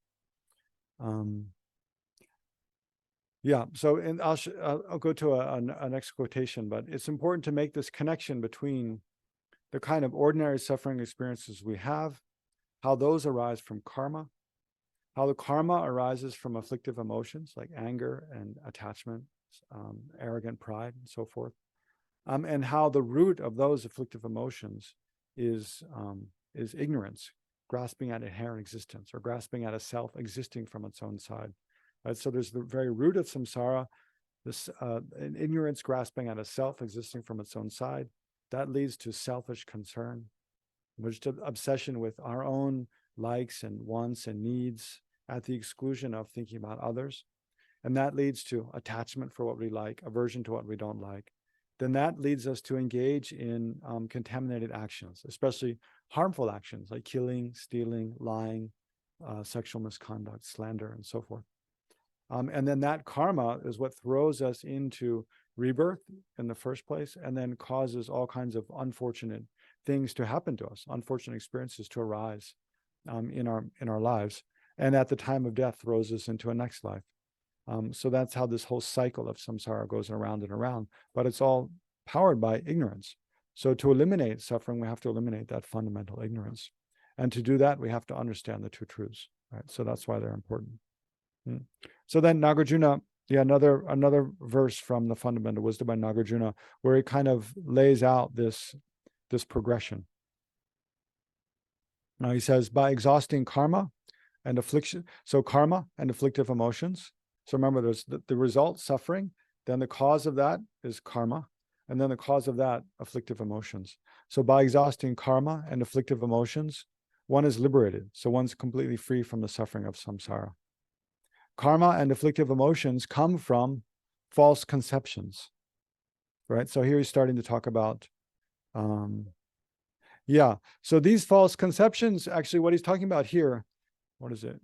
So I'll go to a next quotation, but it's important to make this connection between the kind of ordinary suffering experiences we have, how those arise from karma, how the karma arises from afflictive emotions like anger and attachment, arrogant pride, and so forth, and how the root of those afflictive emotions is ignorance, grasping at inherent existence, or grasping at a self existing from its own side. Right? So there's the very root of samsara, this an ignorance grasping at a self existing from its own side. That leads to selfish concern, which is obsession with our own likes and wants and needs at the exclusion of thinking about others. And that leads to attachment for what we like, aversion to what we don't like. Then that leads us to engage in contaminated actions, especially harmful actions like killing, stealing, lying, sexual misconduct, slander, and so forth. And then that karma is what throws us into rebirth in the first place, and then causes all kinds of unfortunate things to happen to us, unfortunate experiences to arise in our lives, and at the time of death throws us into a next life. So that's how this whole cycle of samsara goes around and around, but it's all powered by ignorance. So to eliminate suffering, we have to eliminate that fundamental ignorance. And to do that, we have to understand the two truths, right? So that's why they're important. So then Nagarjuna, another verse from the Fundamental Wisdom by Nagarjuna, where he kind of lays out this progression. Now he says, by exhausting karma and affliction, so karma and afflictive emotions. So remember, there's the result, suffering, then the cause of that is karma, and then the cause of that, afflictive emotions. So by exhausting karma and afflictive emotions, one is liberated. So one's completely free from the suffering of samsara. Karma and afflictive emotions come from false conceptions, right? So here he's starting to talk about, so these false conceptions, actually what he's talking about here, what is it?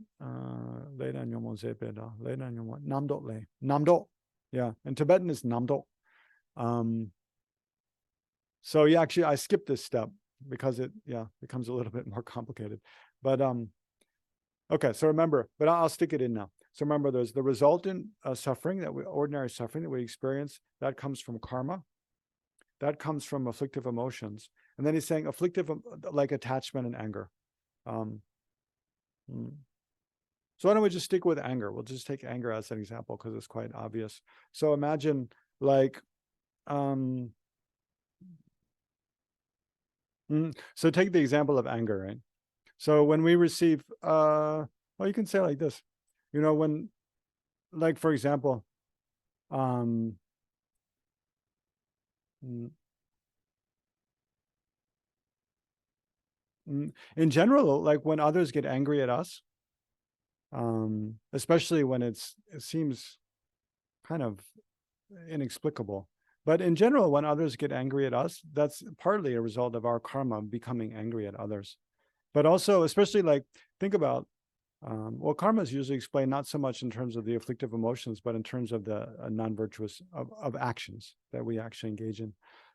Namdo. Yeah, in Tibetan it's Namdo. So yeah, actually I skipped this step because it becomes a little bit more complicated. But okay, so remember, but I'll stick it in now. So remember, there's the resultant suffering, ordinary suffering that we experience, that comes from karma. That comes from afflictive emotions. And then he's saying afflictive, like attachment and anger. So why don't we just stick with anger? We'll just take anger as an example because it's quite obvious. So imagine like, so take the example of anger, right? So when we receive, well, you can say like this, when, like, for example, in general, like when others get angry at us, especially when it seems kind of inexplicable. But in general, when others get angry at us, that's partly a result of our karma becoming angry at others. But also, especially like, think about, well, karma is usually explained not so much in terms of the afflictive emotions, but in terms of the non-virtuous of actions that we actually engage in.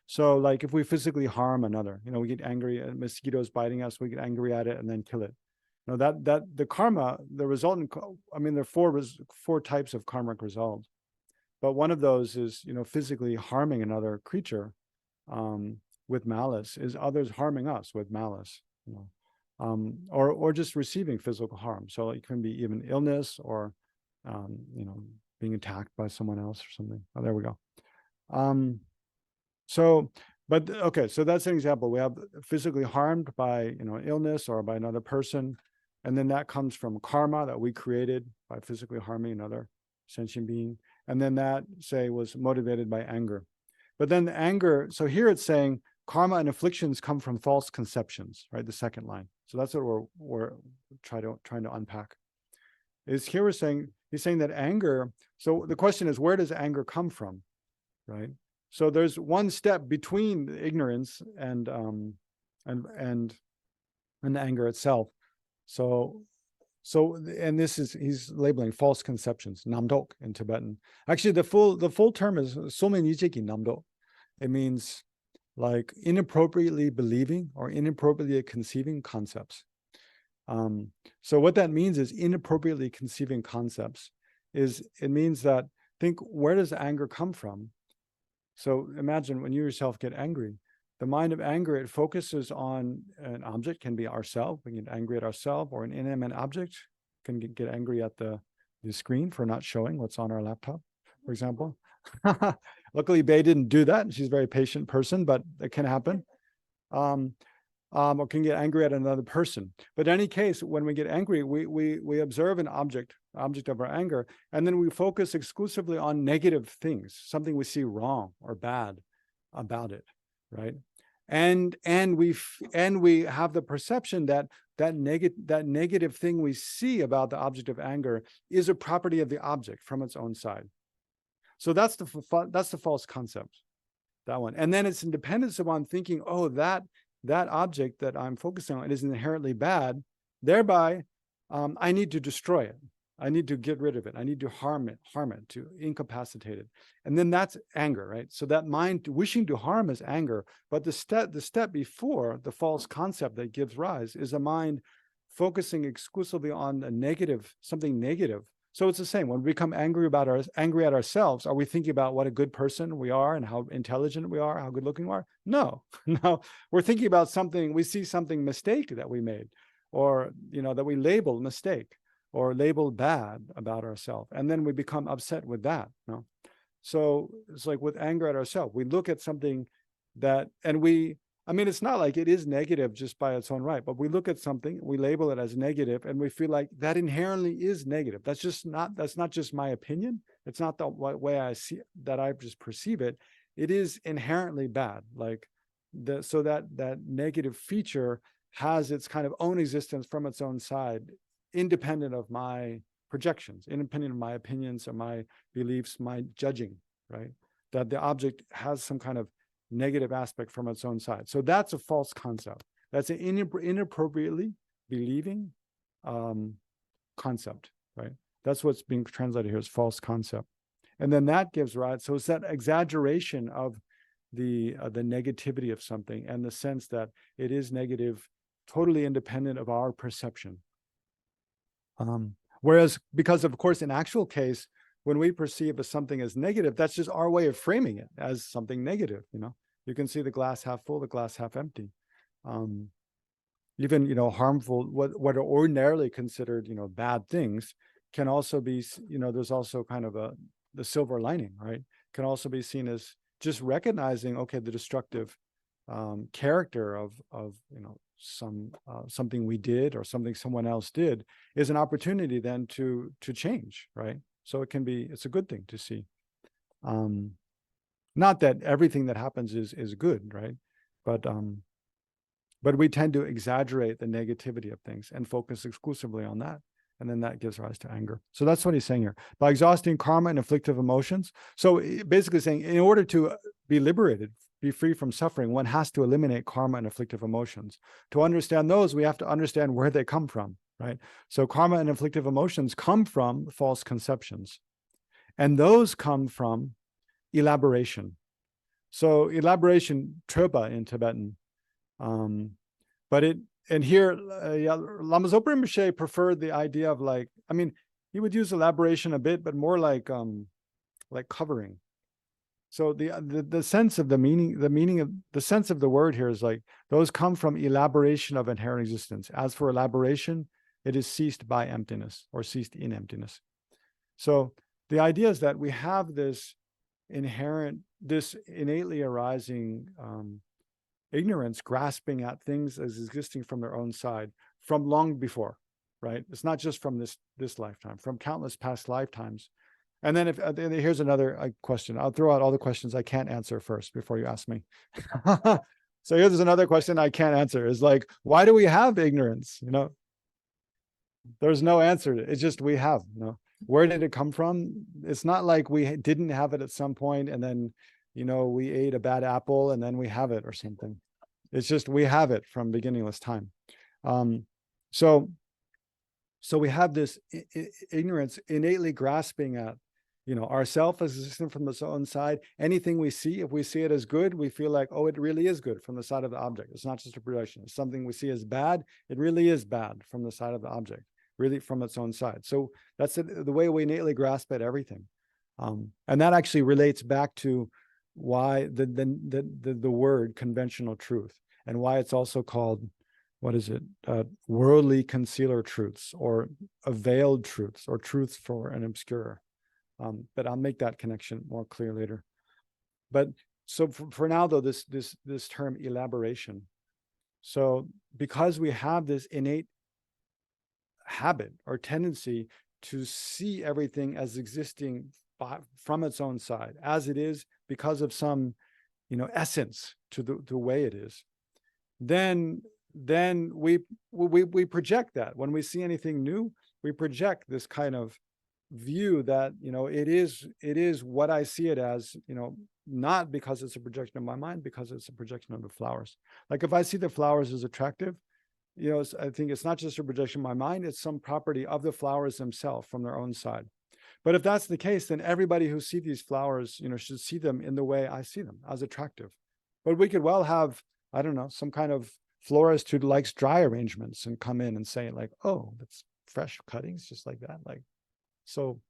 So like if we physically harm another, we get angry at mosquitoes biting us, we get angry at it and then kill it. That the karma, the resultant, there are four types of karmic result. But one of those is, physically harming another creature with malice, is others harming us with malice, or just receiving physical harm. So it can be even illness or, being attacked by someone else or something. Oh, there we go. So that's an example. We have physically harmed by, illness or by another person. And then that comes from karma that we created by physically harming another sentient being. And then that, say, was motivated by anger. But then the anger, so here it's saying karma and afflictions come from false conceptions, right? The second line. So that's what we're trying to unpack. Is here he's saying that anger, so the question is, where does anger come from, right? So there's one step between ignorance and the anger itself. So and this is, he's labeling false conceptions, namdok in Tibetan. Actually, the full term is somenijiki namdok. It means like inappropriately believing or inappropriately conceiving concepts. So what that means is inappropriately conceiving concepts it means that, think, where does anger come from? So imagine when you yourself get angry, The mind of anger, it focuses on an object, can be ourselves. We get angry at ourselves, or an inanimate object. Can get angry at the screen for not showing what's on our laptop, for example. Luckily, Bei didn't do that. She's a very patient person, but it can happen. Or can get angry at another person. But in any case, when we get angry, we observe an object of our anger, and then we focus exclusively on negative things, something we see wrong or bad about it, right? And we have the perception that that negative thing we see about the object of anger is a property of the object from its own side. So that's the false concept, that one. And then it's in dependence upon thinking, oh, that object that I'm focusing on is inherently bad. Thereby, I need to destroy it. I need to get rid of it. I need to harm it, to incapacitate it. And then that's anger, right? So that mind wishing to harm is anger. But the step before the false concept that gives rise is a mind focusing exclusively on a negative, something negative. So it's the same. When we become angry at ourselves, are we thinking about what a good person we are and how intelligent we are, how good looking we are? No, no. We're thinking about something, we see something mistake that we made, or that we labeled mistake or labeled bad about ourselves. And then we become upset with that. No? So it's like with anger at ourselves, we look at something that, and it's not like it is negative just by its own right, but we look at something, we label it as negative, and we feel like that inherently is negative. That's not just my opinion. It's not the way I see that I just perceive it. It is inherently bad. So that negative feature has its kind of own existence from its own side, independent of my projections, independent of my opinions or my beliefs, my judging, right? That the object has some kind of negative aspect from its own side. So that's a false concept. That's an inappropriately believing concept, right? That's what's being translated here as false concept. And then that gives rise, so it's that exaggeration of the negativity of something and the sense that it is negative, totally independent of our perception. Whereas, because of course, in actual case, when we perceive something as negative, that's just our way of framing it as something negative. You can see the glass half full, the glass half empty. Even harmful, what are ordinarily considered bad things, can also be there's also kind of the silver lining, right? Can also be seen as just recognizing, okay, the destructive character of something we did or something someone else did is an opportunity then to change, right? So it's a good thing to see. Not that everything that happens is good, right? But we tend to exaggerate the negativity of things and focus exclusively on that. And then that gives rise to anger. So that's what he's saying here. By exhausting karma and afflictive emotions. So basically saying, in order to be liberated, be free from suffering, one has to eliminate karma and afflictive emotions. To understand those, we have to understand where they come from, right? So karma and afflictive emotions come from false conceptions. And those come from elaboration. So elaboration, tröpa in Tibetan. And here, Lama Zopa Rinpoche preferred the idea of he would use elaboration a bit, but more like covering. So the sense of the meaning of the sense of the word here is those come from elaboration of inherent existence. As for elaboration, it is ceased by emptiness or ceased in emptiness. So the idea is that we have this innately arising ignorance, grasping at things as existing from their own side from long before, right? It's not just from this lifetime, from countless past lifetimes. And then here's another question. I'll throw out all the questions I can't answer first before you ask me. So here's another question I can't answer is why do we have ignorance? There's no answer. It's just we have. Where did it come from? It's not like we didn't have it at some point and then we ate a bad apple and then we have it or something. It's just we have it from beginningless time. So we have this ignorance innately grasping at ourself as existing from its own side. Anything we see, if we see it as good, we feel like, oh, it really is good from the side of the object. It's not just a projection. It's something we see as bad. It really is bad from the side of the object, really from its own side. So that's the way we innately grasp at everything. And that actually relates back to why the word conventional truth, and why it's also called, what is it, worldly concealer truths, or veiled truths, or truths for an obscurer. But I'll make that connection more clear later. But so for now, though, this term elaboration. So because we have this innate habit or tendency to see everything as existing from its own side, as it is, because of some, essence to the way it is, then we project that. When we see anything new, we project this kind of view that, it is what I see it as, not because it's a projection of my mind, because it's a projection of the flowers. Like if I see the flowers as attractive, I think it's not just a projection of my mind, it's some property of the flowers themselves from their own side. But if that's the case, then everybody who sees these flowers, should see them in the way I see them, as attractive. But we could well have, I don't know, some kind of florist who likes dry arrangements and come in and say like, oh, that's fresh cuttings, just like that. Like, so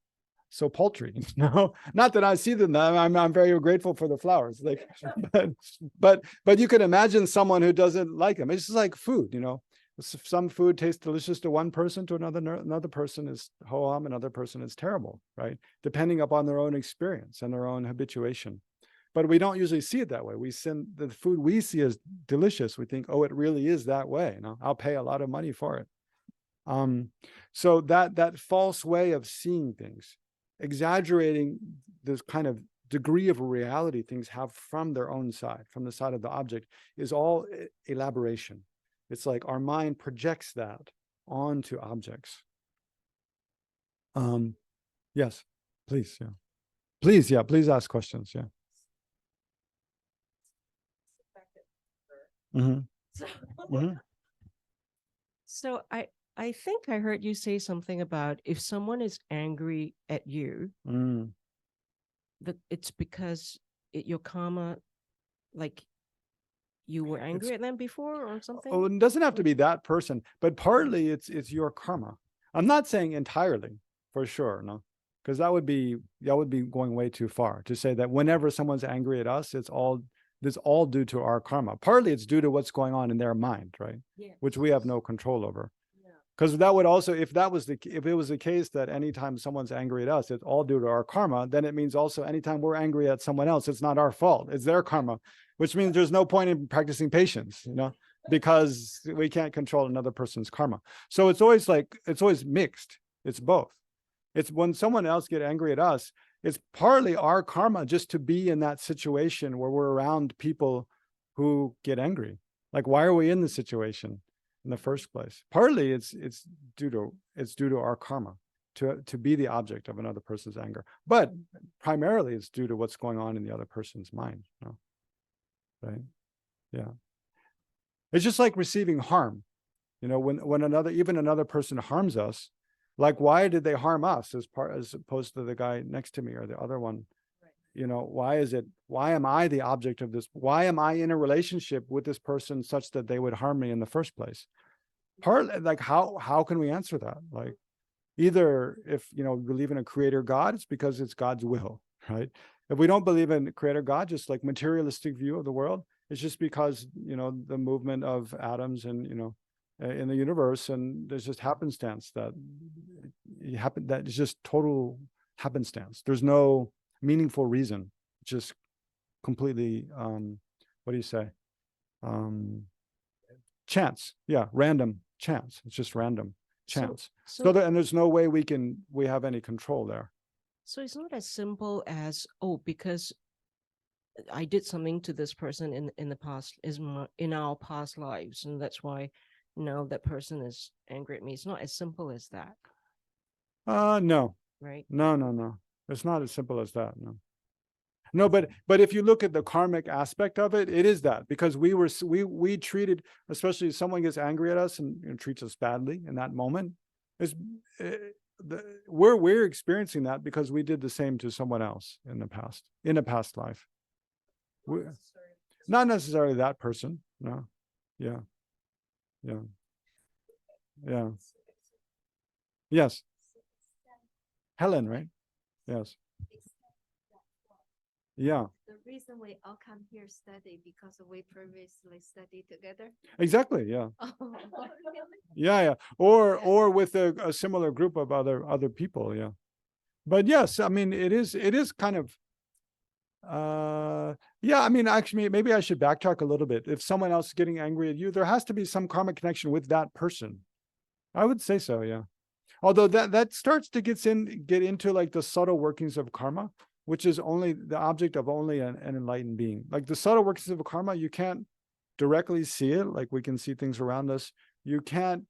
paltry. Not that I see them. I'm very grateful for the flowers. Like, but you can imagine someone who doesn't like them. It's just like food, Some food tastes delicious to one person, to another person is ho-hum, another person is terrible, right? Depending upon their own experience and their own habituation. But we don't usually see it that way. We send the food we see as delicious. We think, oh, it really is that way. I'll pay a lot of money for it. So that false way of seeing things, exaggerating this kind of degree of reality things have from their own side, from the side of the object, is all elaboration. It's like our mind projects that onto objects. Yes, please. Yeah. Please. Yeah. Please ask questions. Yeah. Mm-hmm. Mm-hmm. So I think I heard you say something about if someone is angry at you, that it's because your karma, like you were angry at them before or something. Oh, it doesn't have to be that person, but partly it's your karma. I'm not saying entirely, for sure, no, because that would be going way too far to say that whenever someone's angry at us, it's all due to our karma. Partly it's due to what's going on in their mind, right? Yeah. Which we have no control over. Because that would also, if it was the case that anytime someone's angry at us, it's all due to our karma, then it means also anytime we're angry at someone else, it's not our fault, it's their karma, which means there's no point in practicing patience, because we can't control another person's karma. So it's always mixed. It's both. It's when someone else get angry at us, it's partly our karma just to be in that situation where we're around people who get angry. Like, why are we in the situation in the first place? Partly it's due to our karma to be the object of another person's anger, but primarily it's due to what's going on in the other person's mind. Right? Yeah. It's just like receiving harm. When another person harms us, like, why did they harm us as opposed to the guy next to me or the other one? Why am I the object of this? Why am I in a relationship with this person such that they would harm me in the first place? Partly, like, how can we answer that? Like, either if we believe in a creator God, it's because it's God's will, right? If we don't believe in creator God, just like materialistic view of the world, it's just because the movement of atoms and in the universe, and there's just happenstance that is just total happenstance. There's no meaningful reason, just completely what do you say, chance. Yeah, random chance. It's just random chance. So and there's no way we have any control there. So it's not as simple as, oh, because I did something to this person in the past, in our past lives, and that's why now that person is angry at me. It's not as simple as that. No. Right? No. It's not as simple as that. No, but if you look at the karmic aspect of it, it is that, because we treated, especially if someone gets angry at us and treats us badly in that moment, we're experiencing that because we did the same to someone else in a past life. Not necessarily that person. No. Yeah. Yes. Helen, right? Yes. Yeah, The reason we all come here study because we previously studied together. exactly. Yeah. Oh, really? Yeah. Or with a similar group of other people. Yeah. But yes, I mean, it is kind of, yeah, I mean, actually, maybe I should backtrack a little bit. If someone else is getting angry at you, there has to be some karmic connection with that person. I would say so. Yeah. Although that starts to get into like the subtle workings of karma, which is only the object of only an enlightened being. Like the subtle workings of karma, you can't directly see it. Like we can see things around us. You can't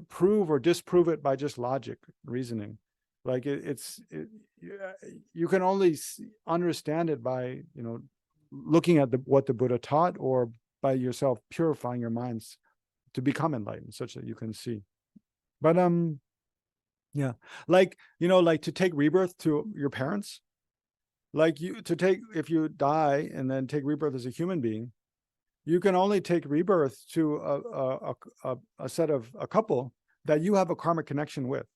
prove or disprove it by just logic, reasoning. Like you can only understand it by, looking at what the Buddha taught, or by yourself purifying your minds to become enlightened, such that you can see. But yeah, like like to take rebirth to your parents, like if you die and then take rebirth as a human being, you can only take rebirth to a couple that you have a karmic connection with.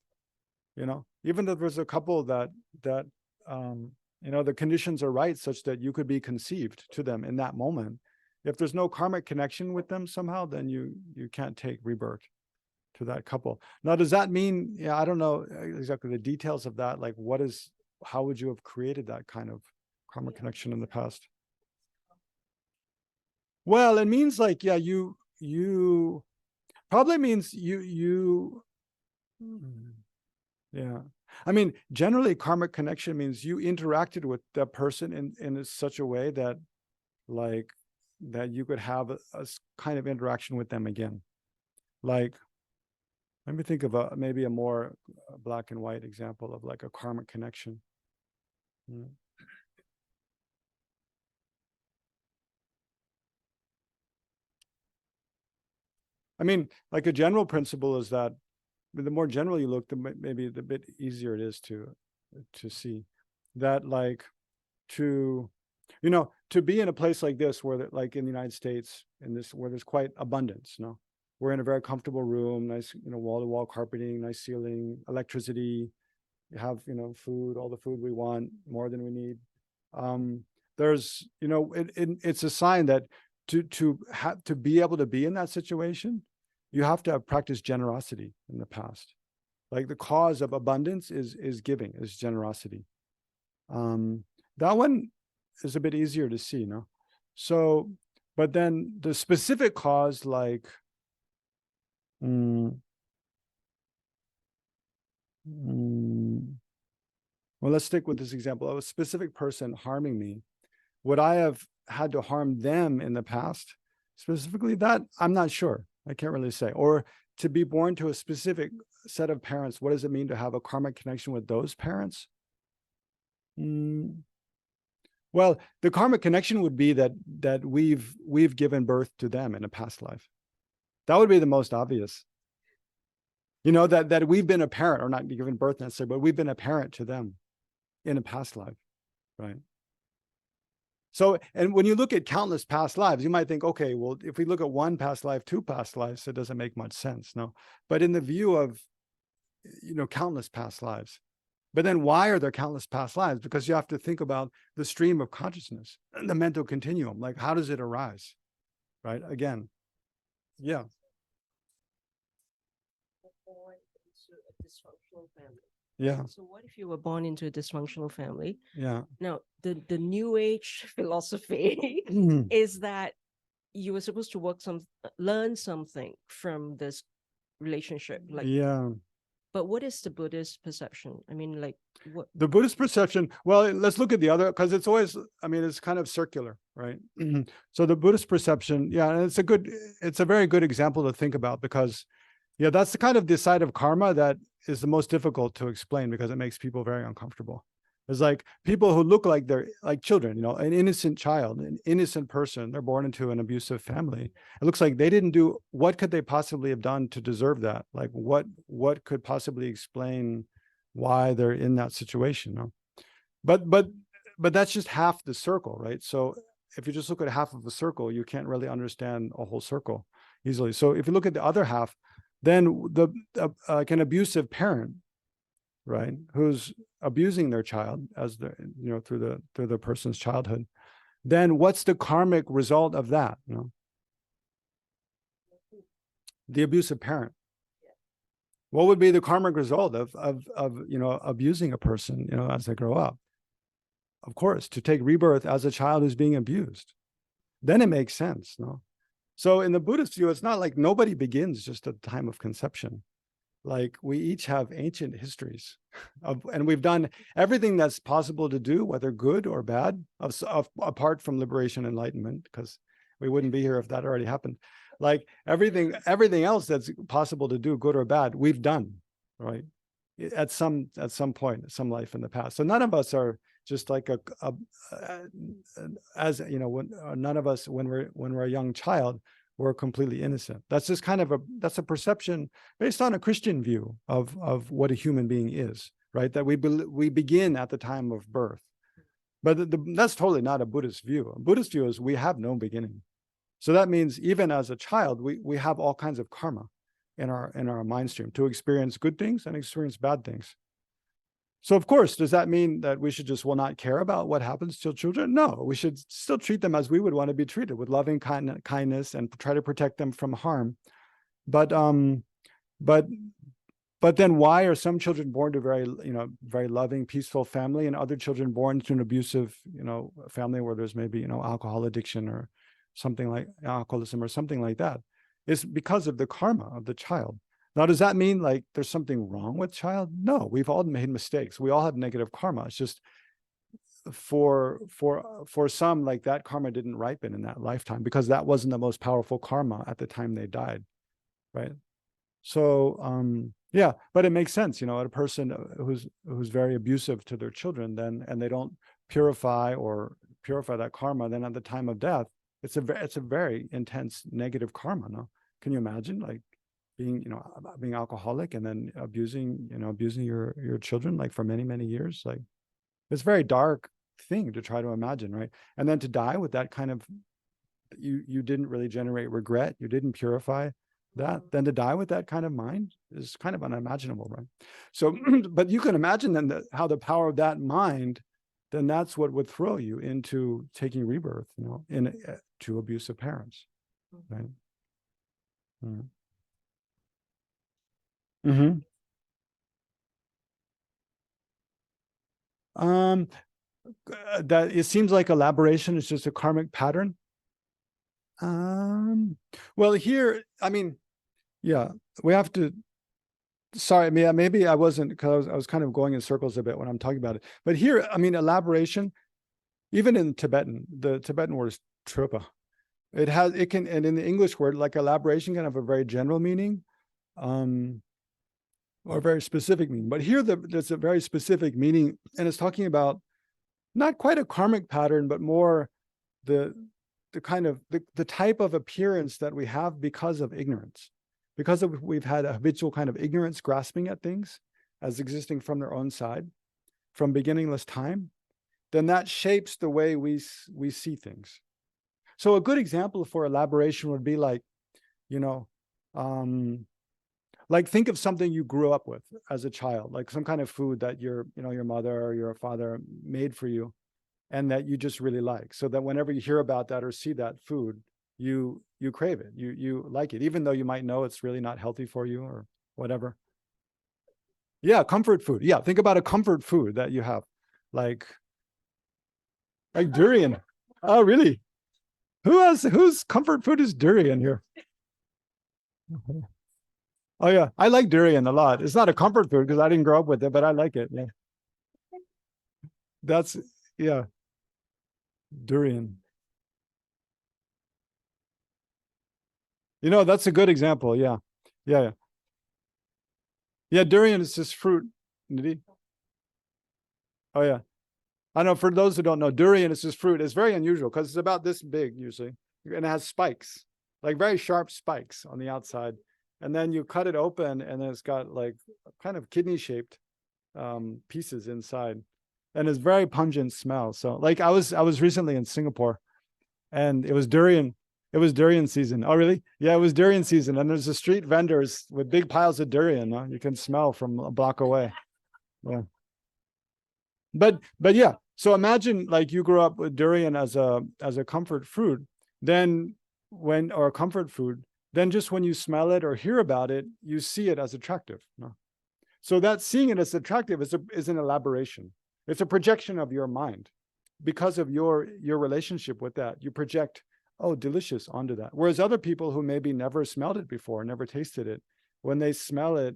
Even if there's a couple that the conditions are right such that you could be conceived to them in that moment. If there's no karmic connection with them somehow, then you can't take rebirth to that couple. Now, does that mean, yeah, I don't know exactly the details of that. Like, how would you have created that kind of karmic connection in the past? Well, it means like, yeah, you probably means yeah. I mean, generally karmic connection means you interacted with that person in such a way that like that you could have a kind of interaction with them again. Like, let me think of maybe a more black and white example of like a karmic connection. Mm. I mean, like a general principle is that the more general you look, maybe the bit easier it is to see that, like, to to be in a place like this where, like in the United States, where there's quite abundance. We're in a very comfortable room, nice wall-to-wall carpeting, nice ceiling, electricity. You have food, all the food we want, more than we need. There's it's a sign that to be able to be in that situation, you have to have practiced generosity in the past. Like the cause of abundance is giving, is generosity. That one is a bit easier to see, no? So, but then the specific cause, like, well, let's stick with this example of a specific person harming me. Would I have had to harm them in the past? Specifically, that I'm not sure. I can't really say. Or to be born to a specific set of parents, what does it mean to have a karmic connection with those parents? Well, the karmic connection would be that we've given birth to them in a past life. That would be the most obvious. That we've been a parent, or not given birth necessarily, but we've been a parent to them in a past life, right? So, and when you look at countless past lives, you might think, okay, well, if we look at one past life, two past lives, it doesn't make much sense, no? But in the view of, countless past lives. But then why are there countless past lives? Because you have to think about the stream of consciousness, the mental continuum. Like, how does it arise? Right? Again, yeah. Born into a dysfunctional family. Yeah. So what if you were born into a dysfunctional family? Yeah. Now, the new age philosophy is that you were supposed to learn something from this relationship. Like, yeah. But what is the Buddhist perception? I mean, like, what the Buddhist perception? Well, let's look at the other, because it's always, I mean, it's kind of circular, right? So the Buddhist perception, yeah, and it's a very good example to think about, because yeah, that's the kind of the side of karma that is the most difficult to explain, because it makes people very uncomfortable. It's like people who look like they're like children, an innocent child, an innocent person, they're born into an abusive family. It looks like they didn't do, what could they possibly have done to deserve that? Like what could possibly explain why they're in that situation? But that's just half the circle, right? So if you just look at half of the circle, you can't really understand a whole circle easily. So if you look at the other half, then like an abusive parent, right? Who's abusing their child as the, through the person's childhood, then what's the karmic result of that? The abusive parent. What would be the karmic result of abusing a person, as they grow up? Of course, to take rebirth as a child who's being abused. Then it makes sense, no? So in the Buddhist view, it's not like nobody begins just at the time of conception. Like we each have ancient histories and we've done everything that's possible to do, whether good or bad, apart from liberation, enlightenment, because we wouldn't be here if that already happened. Like everything else that's possible to do, good or bad, we've done, right? At some point, some life in the past. So none of us are just like none of us when we're a young child, we're completely innocent. That's just kind of that's a perception based on a Christian view of what a human being is, right? That we begin at the time of birth. But that's totally not a Buddhist view. A Buddhist view is we have no beginning. So that means even as a child, we have all kinds of karma in our mind stream to experience good things and experience bad things. So of course, does that mean that we should just not care about what happens to children? No, we should still treat them as we would want to be treated, with loving kindness, and try to protect them from harm. But then why are some children born to very loving, peaceful family, and other children born to an abusive, family where there's maybe, alcohol addiction or something like alcoholism or something like that? It's because of the karma of the child. Now, does that mean like there's something wrong with child? No, we've all made mistakes. We all have negative karma. It's just for some, like that karma didn't ripen in that lifetime because that wasn't the most powerful karma at the time they died, right? So yeah, but it makes sense, a person who's very abusive to their children, then and they don't purify that karma, then at the time of death, it's a very intense negative karma. No, can you imagine like being alcoholic and then abusing your children like for many years? Like it's a very dark thing to try to imagine, right? And then to die with that kind of, you didn't really generate regret, you didn't purify that, then to die with that kind of mind is kind of unimaginable, right? So but you can imagine then how the power of that mind, then that's what would throw you into taking rebirth, to abusive parents, right? Mm-hmm. That it seems like elaboration is just a karmic pattern. Well, here, I mean, yeah, we have to. Sorry, maybe I wasn't, because I was kind of going in circles a bit when I'm talking about it. But here, I mean, elaboration, even in Tibetan, the Tibetan word is trupa. And in the English word, like elaboration can have a very general meaning, or a very specific meaning. But here, there's a very specific meaning, and it's talking about not quite a karmic pattern, but more the kind of the type of appearance that we have because of ignorance. Because we've had a habitual kind of ignorance, grasping at things as existing from their own side, from beginningless time, then that shapes the way we see things. So a good example for elaboration would be like, like think of something you grew up with as a child, like some kind of food that your mother or your father made for you, and that you just really like. So that whenever you hear about that or see that food, you crave it, you like it, even though you might know it's really not healthy for you or whatever. Yeah, comfort food. Yeah, think about a comfort food that you have, like durian. Oh, really? Whose comfort food is durian here? Oh yeah, I like durian a lot. It's not a comfort food because I didn't grow up with it, but I like it. Yeah, yeah, durian. That's a good example. Yeah. Durian is just fruit. Oh yeah, I know. For those who don't know, durian is just fruit. It's very unusual because it's about this big usually, and it has spikes, like very sharp spikes on the outside. And then you cut it open, and then it's got like kind of kidney-shaped pieces inside, and it's very pungent smell. So, like I was recently in Singapore, and it was durian season. Oh, really? Yeah, it was durian season, and there's a street vendors with big piles of durian. You can smell from a block away. Yeah. But yeah, so imagine like you grew up with durian as a comfort food, then or a comfort food, then just when you smell it or hear about it, you see it as attractive. No? So that seeing it as attractive is an elaboration. It's a projection of your mind. Because of your relationship with that, you project, oh, delicious onto that. Whereas other people who maybe never smelled it before, never tasted it, when they smell it,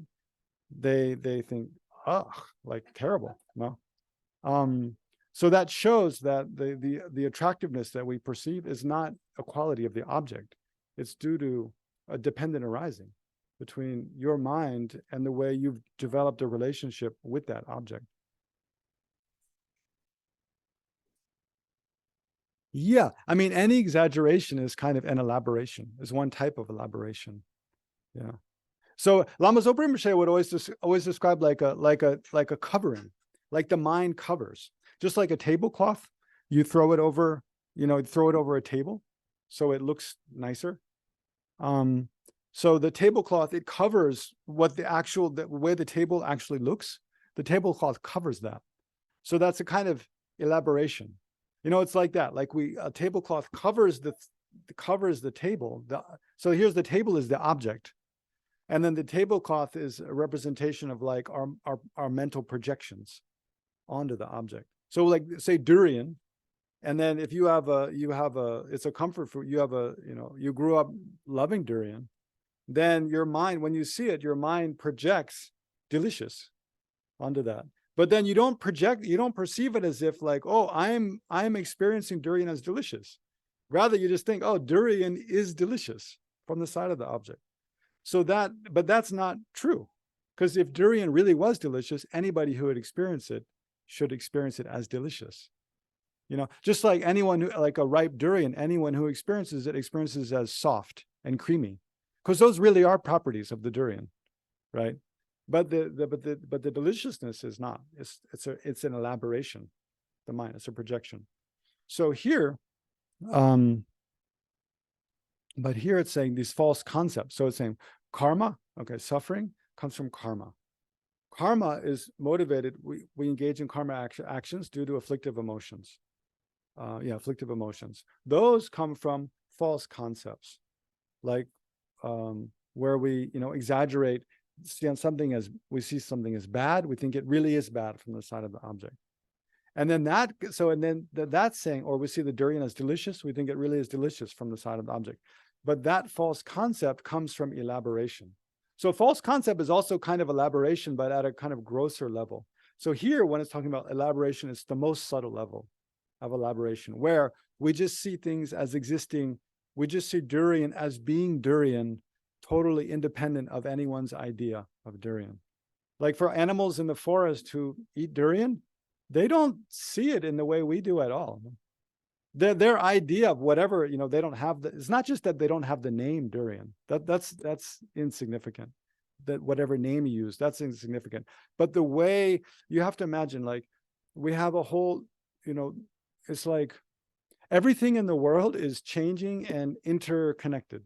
they think, oh, like terrible. No. So that shows that the attractiveness that we perceive is not a quality of the object. It's due to a dependent arising between your mind and the way you've developed a relationship with that object. Yeah, I mean, any exaggeration is kind of an elaboration, is one type of elaboration. Yeah. So Lama Zopa Rinpoche would always describe like a covering, like the mind covers, just like a tablecloth. You throw it over, throw it over a table, so it looks nicer. So the tablecloth, it covers what the way the table actually looks. The tablecloth covers that. So that's a kind of elaboration. It's like that. Like a tablecloth covers the table. So here's the table is the object. And then the tablecloth is a representation of like our mental projections onto the object. So like say durian, and then if you have it's a comfort food, you grew up loving durian, then your mind, when you see it, your mind projects delicious onto that. But then you don't perceive it as if like, oh, I'm experiencing durian as delicious. Rather, you just think, oh, durian is delicious from the side of the object. But that's not true. Because if durian really was delicious, anybody who would experience it should experience it as delicious. Just like like a ripe durian, anyone who experiences it experiences as soft and creamy. Because those really are properties of the durian, right? But the deliciousness is not. It's an elaboration, the mind. It's a projection. So here, but here it's saying these false concepts. So it's saying karma, okay, suffering comes from karma. Karma is motivated. We engage in karma actions due to afflictive emotions. Afflictive emotions. Those come from false concepts, like where we exaggerate. We see something as bad, we think it really is bad from the side of the object. And then that's saying, or we see the durian as delicious, we think it really is delicious from the side of the object. But that false concept comes from elaboration. So false concept is also kind of elaboration, but at a kind of grosser level. So here, when it's talking about elaboration, it's the most subtle level of elaboration, where we just see things as existing. We just see durian as being durian, totally independent of anyone's idea of durian. Like for animals in the forest who eat durian, they don't see it in the way we do at all. Their idea of whatever, they don't have it's not just that they don't have the name durian. That's insignificant. That whatever name you use, that's insignificant. But the way you have to imagine, like we have a whole, it's like everything in the world is changing and interconnected.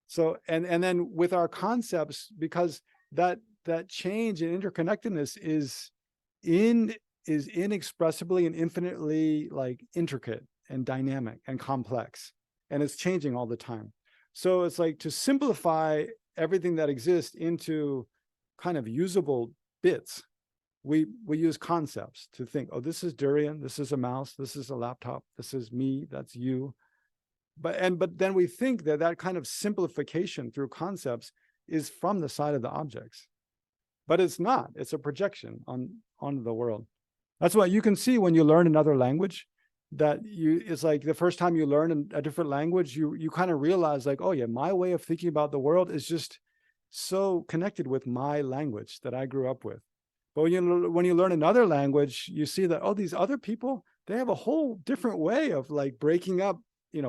So, and then with our concepts, because that change and interconnectedness is inexpressibly and infinitely like intricate and dynamic and complex, and it's changing all the time. So it's like to simplify everything that exists into kind of usable bits. We use concepts to think, oh, this is durian, this is a mouse, this is a laptop, this is me, that's you. But then we think that kind of simplification through concepts is from the side of the objects. But it's not. It's a projection on the world. That's what you can see when you learn another language, that it's like the first time you learn a different language, you kind of realize like, oh yeah, my way of thinking about the world is just so connected with my language that I grew up with. But when you learn another language, you see that, oh, these other people, they have a whole different way of like breaking up,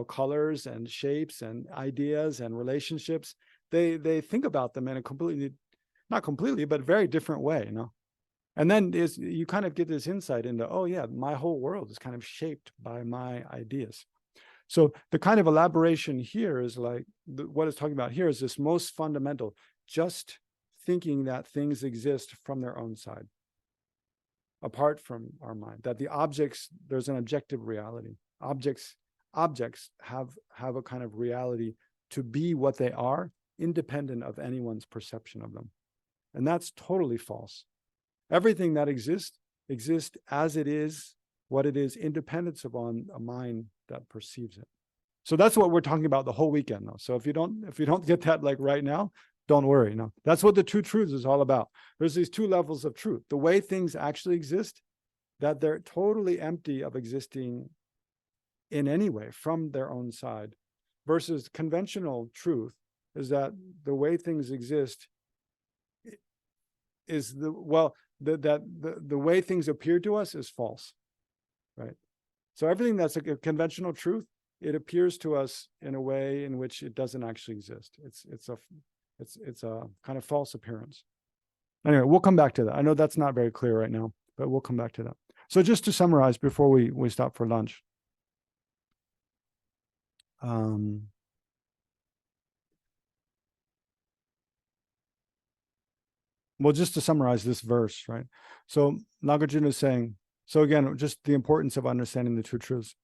colors and shapes and ideas and relationships. They think about them in a completely, not completely, but very different way, And then you kind of get this insight into, oh yeah, my whole world is kind of shaped by my ideas. So the kind of elaboration here is like, what it's talking about here is this most fundamental, just thinking that things exist from their own side. apart from our mind, that the objects, there's an objective reality. Objects have a kind of reality to be what they are, independent of anyone's perception of them. And that's totally false. Everything that exists as it is, what it is, independent upon a mind that perceives it. So that's what we're talking about the whole weekend though. So if you don't get that like right now, don't worry. No, that's what the two truths is all about. There's these two levels of truth. The way things actually exist, that they're totally empty of existing in any way from their own side, versus conventional truth is that the way things exist is the way things appear to us is false, right? So everything that's a conventional truth, it appears to us in a way in which it doesn't actually exist. It's a kind of false appearance. Anyway, we'll come back to that. I know that's not very clear right now, but we'll come back to that. So just to summarize before we stop for lunch. Well, just to summarize this verse, right? So Nagarjuna is saying, so again, just the importance of understanding the two truths.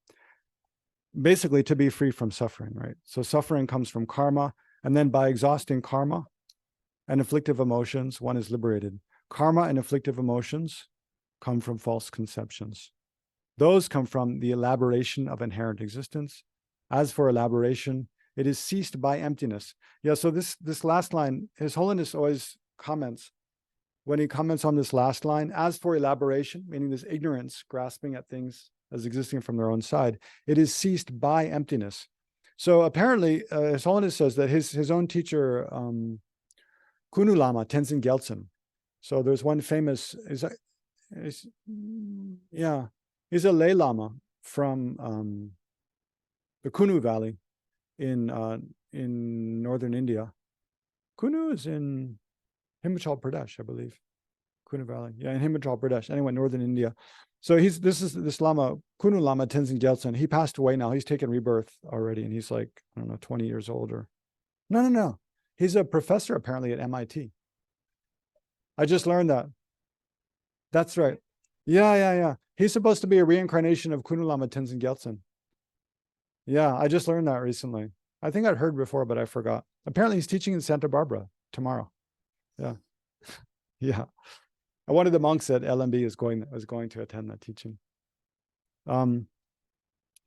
Basically, to be free from suffering, right? So suffering comes from karma, and then by exhausting karma and afflictive emotions, one is liberated. Karma and afflictive emotions come from false conceptions. Those come from the elaboration of inherent existence. As for elaboration, it is ceased by emptiness. Yeah, so this last line, His Holiness always comments, when he comments on this last line, as for elaboration, meaning this ignorance, grasping at things as existing from their own side, it is ceased by emptiness. So apparently, His Holiness says that his own teacher, Kunu Lama, Tenzin Gyaltsen. So there's one famous, he's a lay lama from the Kunu Valley in northern India. Kunu is in Himachal Pradesh, I believe. Kunu Valley, yeah, in Himachal Pradesh. Anyway, northern India. So this Lama, Kunu Lama Tenzin Gyaltsen. He passed away now. He's taken rebirth already, and he's like, I don't know, 20 years old or no. He's a professor apparently at MIT. I just learned that. That's right. Yeah. He's supposed to be a reincarnation of Kunu Lama Tenzin Gyaltsen. Yeah, I just learned that recently. I think I'd heard before, but I forgot. Apparently, he's teaching in Santa Barbara tomorrow. Yeah, yeah. And one of the monks at LMB was going to attend that teaching.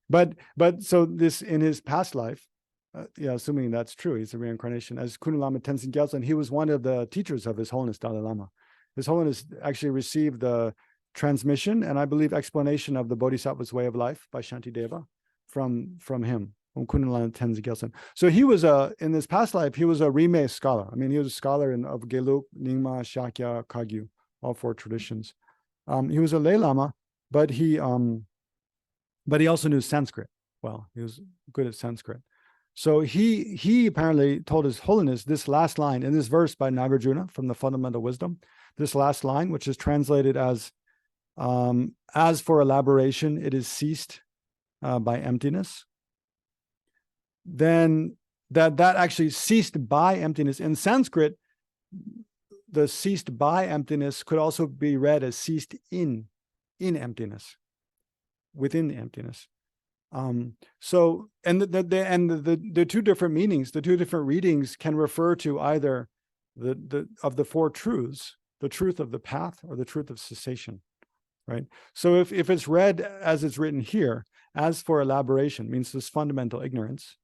But so this in his past life, assuming that's true, he's a reincarnation as Kunu Lama Tenzin Gyaltsen. He was one of the teachers of His Holiness Dalai Lama. His Holiness actually received the transmission and I believe explanation of the Bodhisattva's way of life by Shantideva from him, from Kunu Lama Tenzin Gyaltsen. So he was in this past life, he was a Rime scholar. I mean, he was a scholar of Geluk, Nyingma, Shakya, Kagyu, all four traditions. He was a lay lama, but he also knew Sanskrit well. He was good at Sanskrit. So he apparently told His Holiness this last line in this verse by Nagarjuna from the Fundamental Wisdom, this last line, which is translated as for elaboration, it is ceased by emptiness. Then that actually ceased by emptiness. In Sanskrit, the ceased by emptiness could also be read as ceased in emptiness, within the emptiness. So, and the two different meanings, the two different readings can refer to either of the four truths, the truth of the path or the truth of cessation, right? So if it's read as it's written here, as for elaboration, means this fundamental ignorance.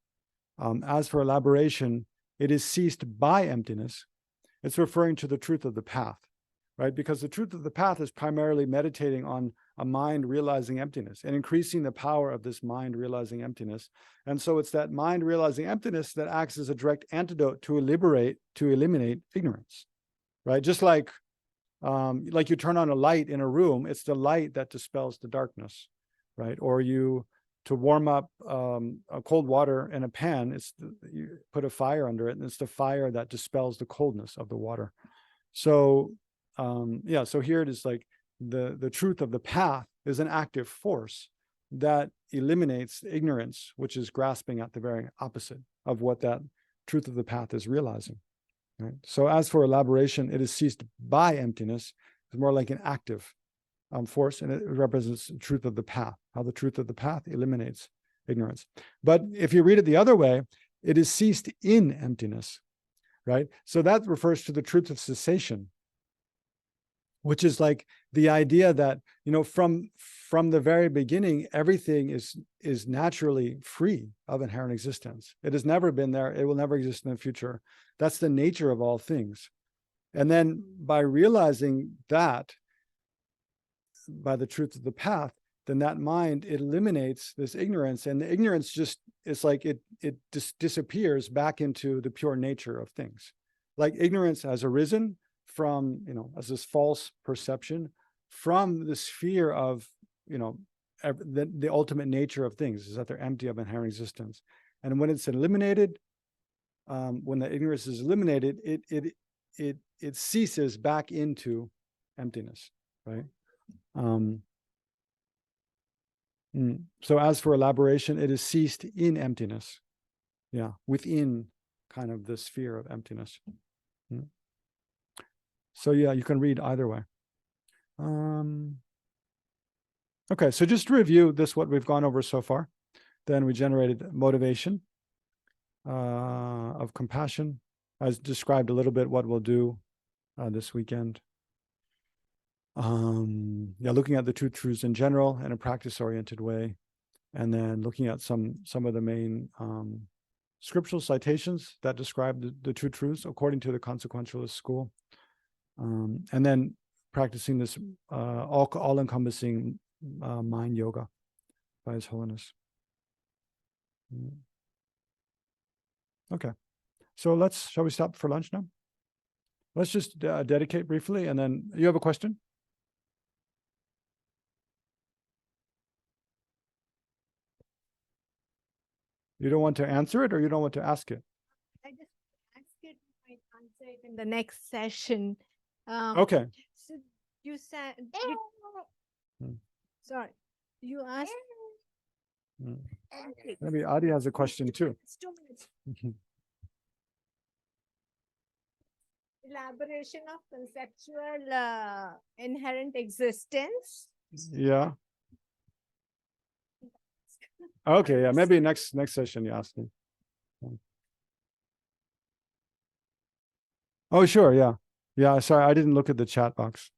As for elaboration, it is ceased by emptiness. It's referring to the truth of the path, right? Because the truth of the path is primarily meditating on a mind realizing emptiness and increasing the power of this mind realizing emptiness. And so it's that mind realizing emptiness that acts as a direct antidote to eliminate ignorance, right? Just like you turn on a light in a room, it's the light that dispels the darkness, right? Or to warm up a cold water in a pan, you put a fire under it, and it's the fire that dispels the coldness of the water. So so here it is like the truth of the path is an active force that eliminates ignorance, which is grasping at the very opposite of what that truth of the path is realizing. Right? So as for elaboration, it is ceased by emptiness. It's more like an active force, and it represents the truth of the path, how the truth of the path eliminates ignorance. But if you read it the other way, it is ceased in emptiness, right? So that refers to the truth of cessation, which is like the idea that, from the very beginning, everything is naturally free of inherent existence. It has never been there. It will never exist in the future. That's the nature of all things. And then by realizing that, by the truth of the path, then that mind, it eliminates this ignorance, and the ignorance just, it's like it just disappears back into the pure nature of things. Like ignorance has arisen from, as this false perception from the sphere of, the ultimate nature of things is that they're empty of inherent existence. And when it's eliminated, when the ignorance is eliminated, it ceases back into emptiness, right? So as for elaboration, it is ceased in emptiness. Yeah, within kind of the sphere of emptiness. So yeah, you can read either way. Okay, so just to review this, what we've gone over so far. Then we generated motivation of compassion. I described a little bit what we'll do this weekend. Looking at the two truths in general in a practice-oriented way, and then looking at some of the main scriptural citations that describe the two truths according to the consequentialist school, and then practicing this all-encompassing mind yoga by His Holiness. Okay, so shall we stop for lunch now? Let's just dedicate briefly, and then you have a question? You don't want to answer it, or you don't want to ask it? I just ask it, might answer it in the next session. Okay. So you said, Hmm. sorry, you asked. Maybe Adi has a question too. It's 2 minutes. Elaboration of conceptual inherent existence. Yeah. Okay, yeah, maybe next session you ask me. Oh, sure, yeah. Yeah, sorry, I didn't look at the chat box.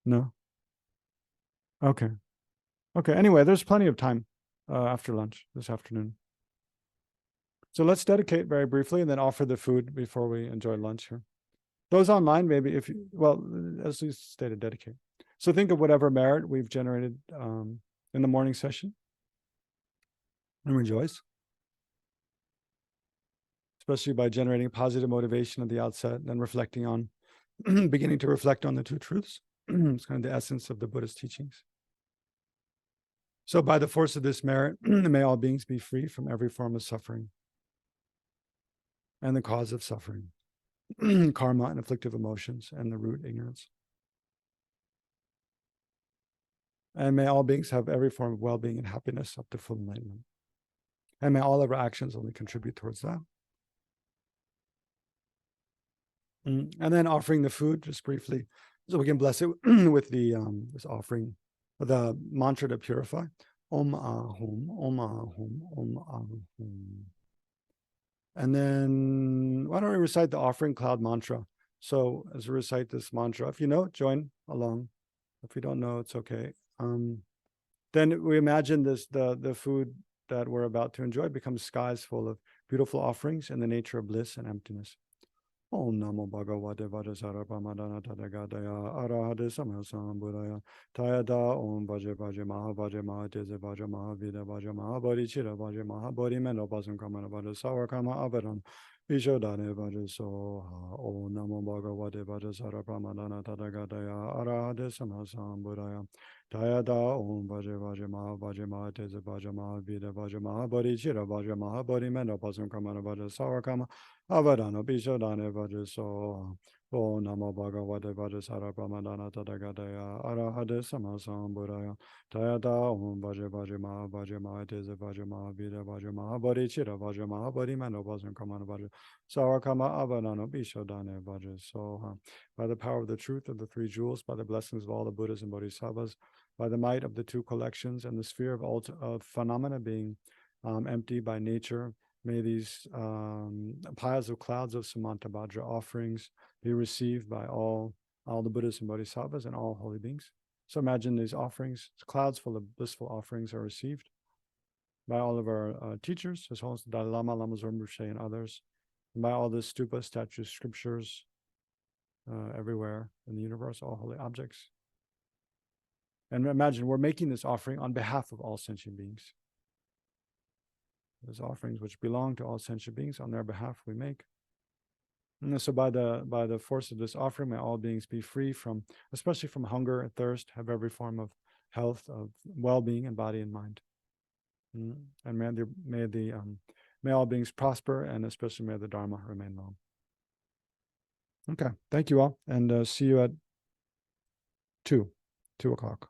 No. Okay. Okay. Anyway, there's plenty of time after lunch this afternoon. So let's dedicate very briefly and then offer the food before we enjoy lunch here. Those online, maybe as we stated, dedicate. So think of whatever merit we've generated in the morning session and rejoice, especially by generating positive motivation at the outset and then reflecting on, beginning to reflect on the two truths. It's kind of the essence of the Buddhist teachings. So by the force of this merit, may all beings be free from every form of suffering and the cause of suffering, karma and afflictive emotions, and the root ignorance. And may all beings have every form of well-being and happiness up to full enlightenment. And may all of our actions only contribute towards that. And then offering the food just briefly, so we can bless it with the this offering, the mantra to purify. Om Ahum, Om Ahum, Om Ahum. And then why don't we recite the offering cloud mantra? So as we recite this mantra, if you know, join along. If you don't know, it's okay. Then we imagine the food that we're about to enjoy becomes skies full of beautiful offerings in the nature of bliss and emptiness. Om Namo Bhagavate Vajrasara Pamadana Tadagadaya Arahade Samhasambuddhaya Tayada Om Bhaja Bhaja Maha Bhaja Maha Teze Bhaja Maha Vida Bhaja Maha Bodhi Chira Bhaja Maha Bodhi Mendo Pasam Kamana Bhaja Sawakama Avaram Vishodane Bhaja Soha Om Namo Bhagavate Vajrasara Pamadana Tadagadaya Arahade Samhasambuddhaya Tayada Om Bhaja Bhaja Maha Bhaja Maha Teze Bhaja Maha Vida Bhaja Maha Bodhi Chira Bhaja Maha Bodhi Mendo Pasam Kamana Bhaja Sawakama Avadana Bishodane Vajaso. O Namo Bhagavate Vajasara Pramadana Tadagadaya Arahade Samasam Buddhaya Tayada Om Bhaja Bhajama Bhajama Teza Bhajama Vida Bhajama Bodhichira Bhajama Bodhimano Bhajan Kamana Bhaja Sarakama Avadana Bishodane Vaja. So by the power of the truth of the three jewels, by the blessings of all the Buddhas and Bodhisattvas, by the might of the two collections and the sphere of phenomena being empty by nature, may these piles of clouds of Samantabhadra offerings be received by all the Buddhas and Bodhisattvas and all holy beings. So imagine these offerings, clouds full of blissful offerings are received by all of our teachers, as well as the Dalai Lama, Lama Zopa Rinpoche, and others, and by all the stupa, statues, scriptures, everywhere in the universe, all holy objects. And imagine we're making this offering on behalf of all sentient beings. Those offerings which belong to all sentient beings, on their behalf we make. And so by the force of this offering, may all beings be free from, especially from hunger and thirst, have every form of health, of well-being in body and mind. And may all beings prosper, and especially may the Dharma remain long. Okay, thank you all, and see you at 2 o'clock.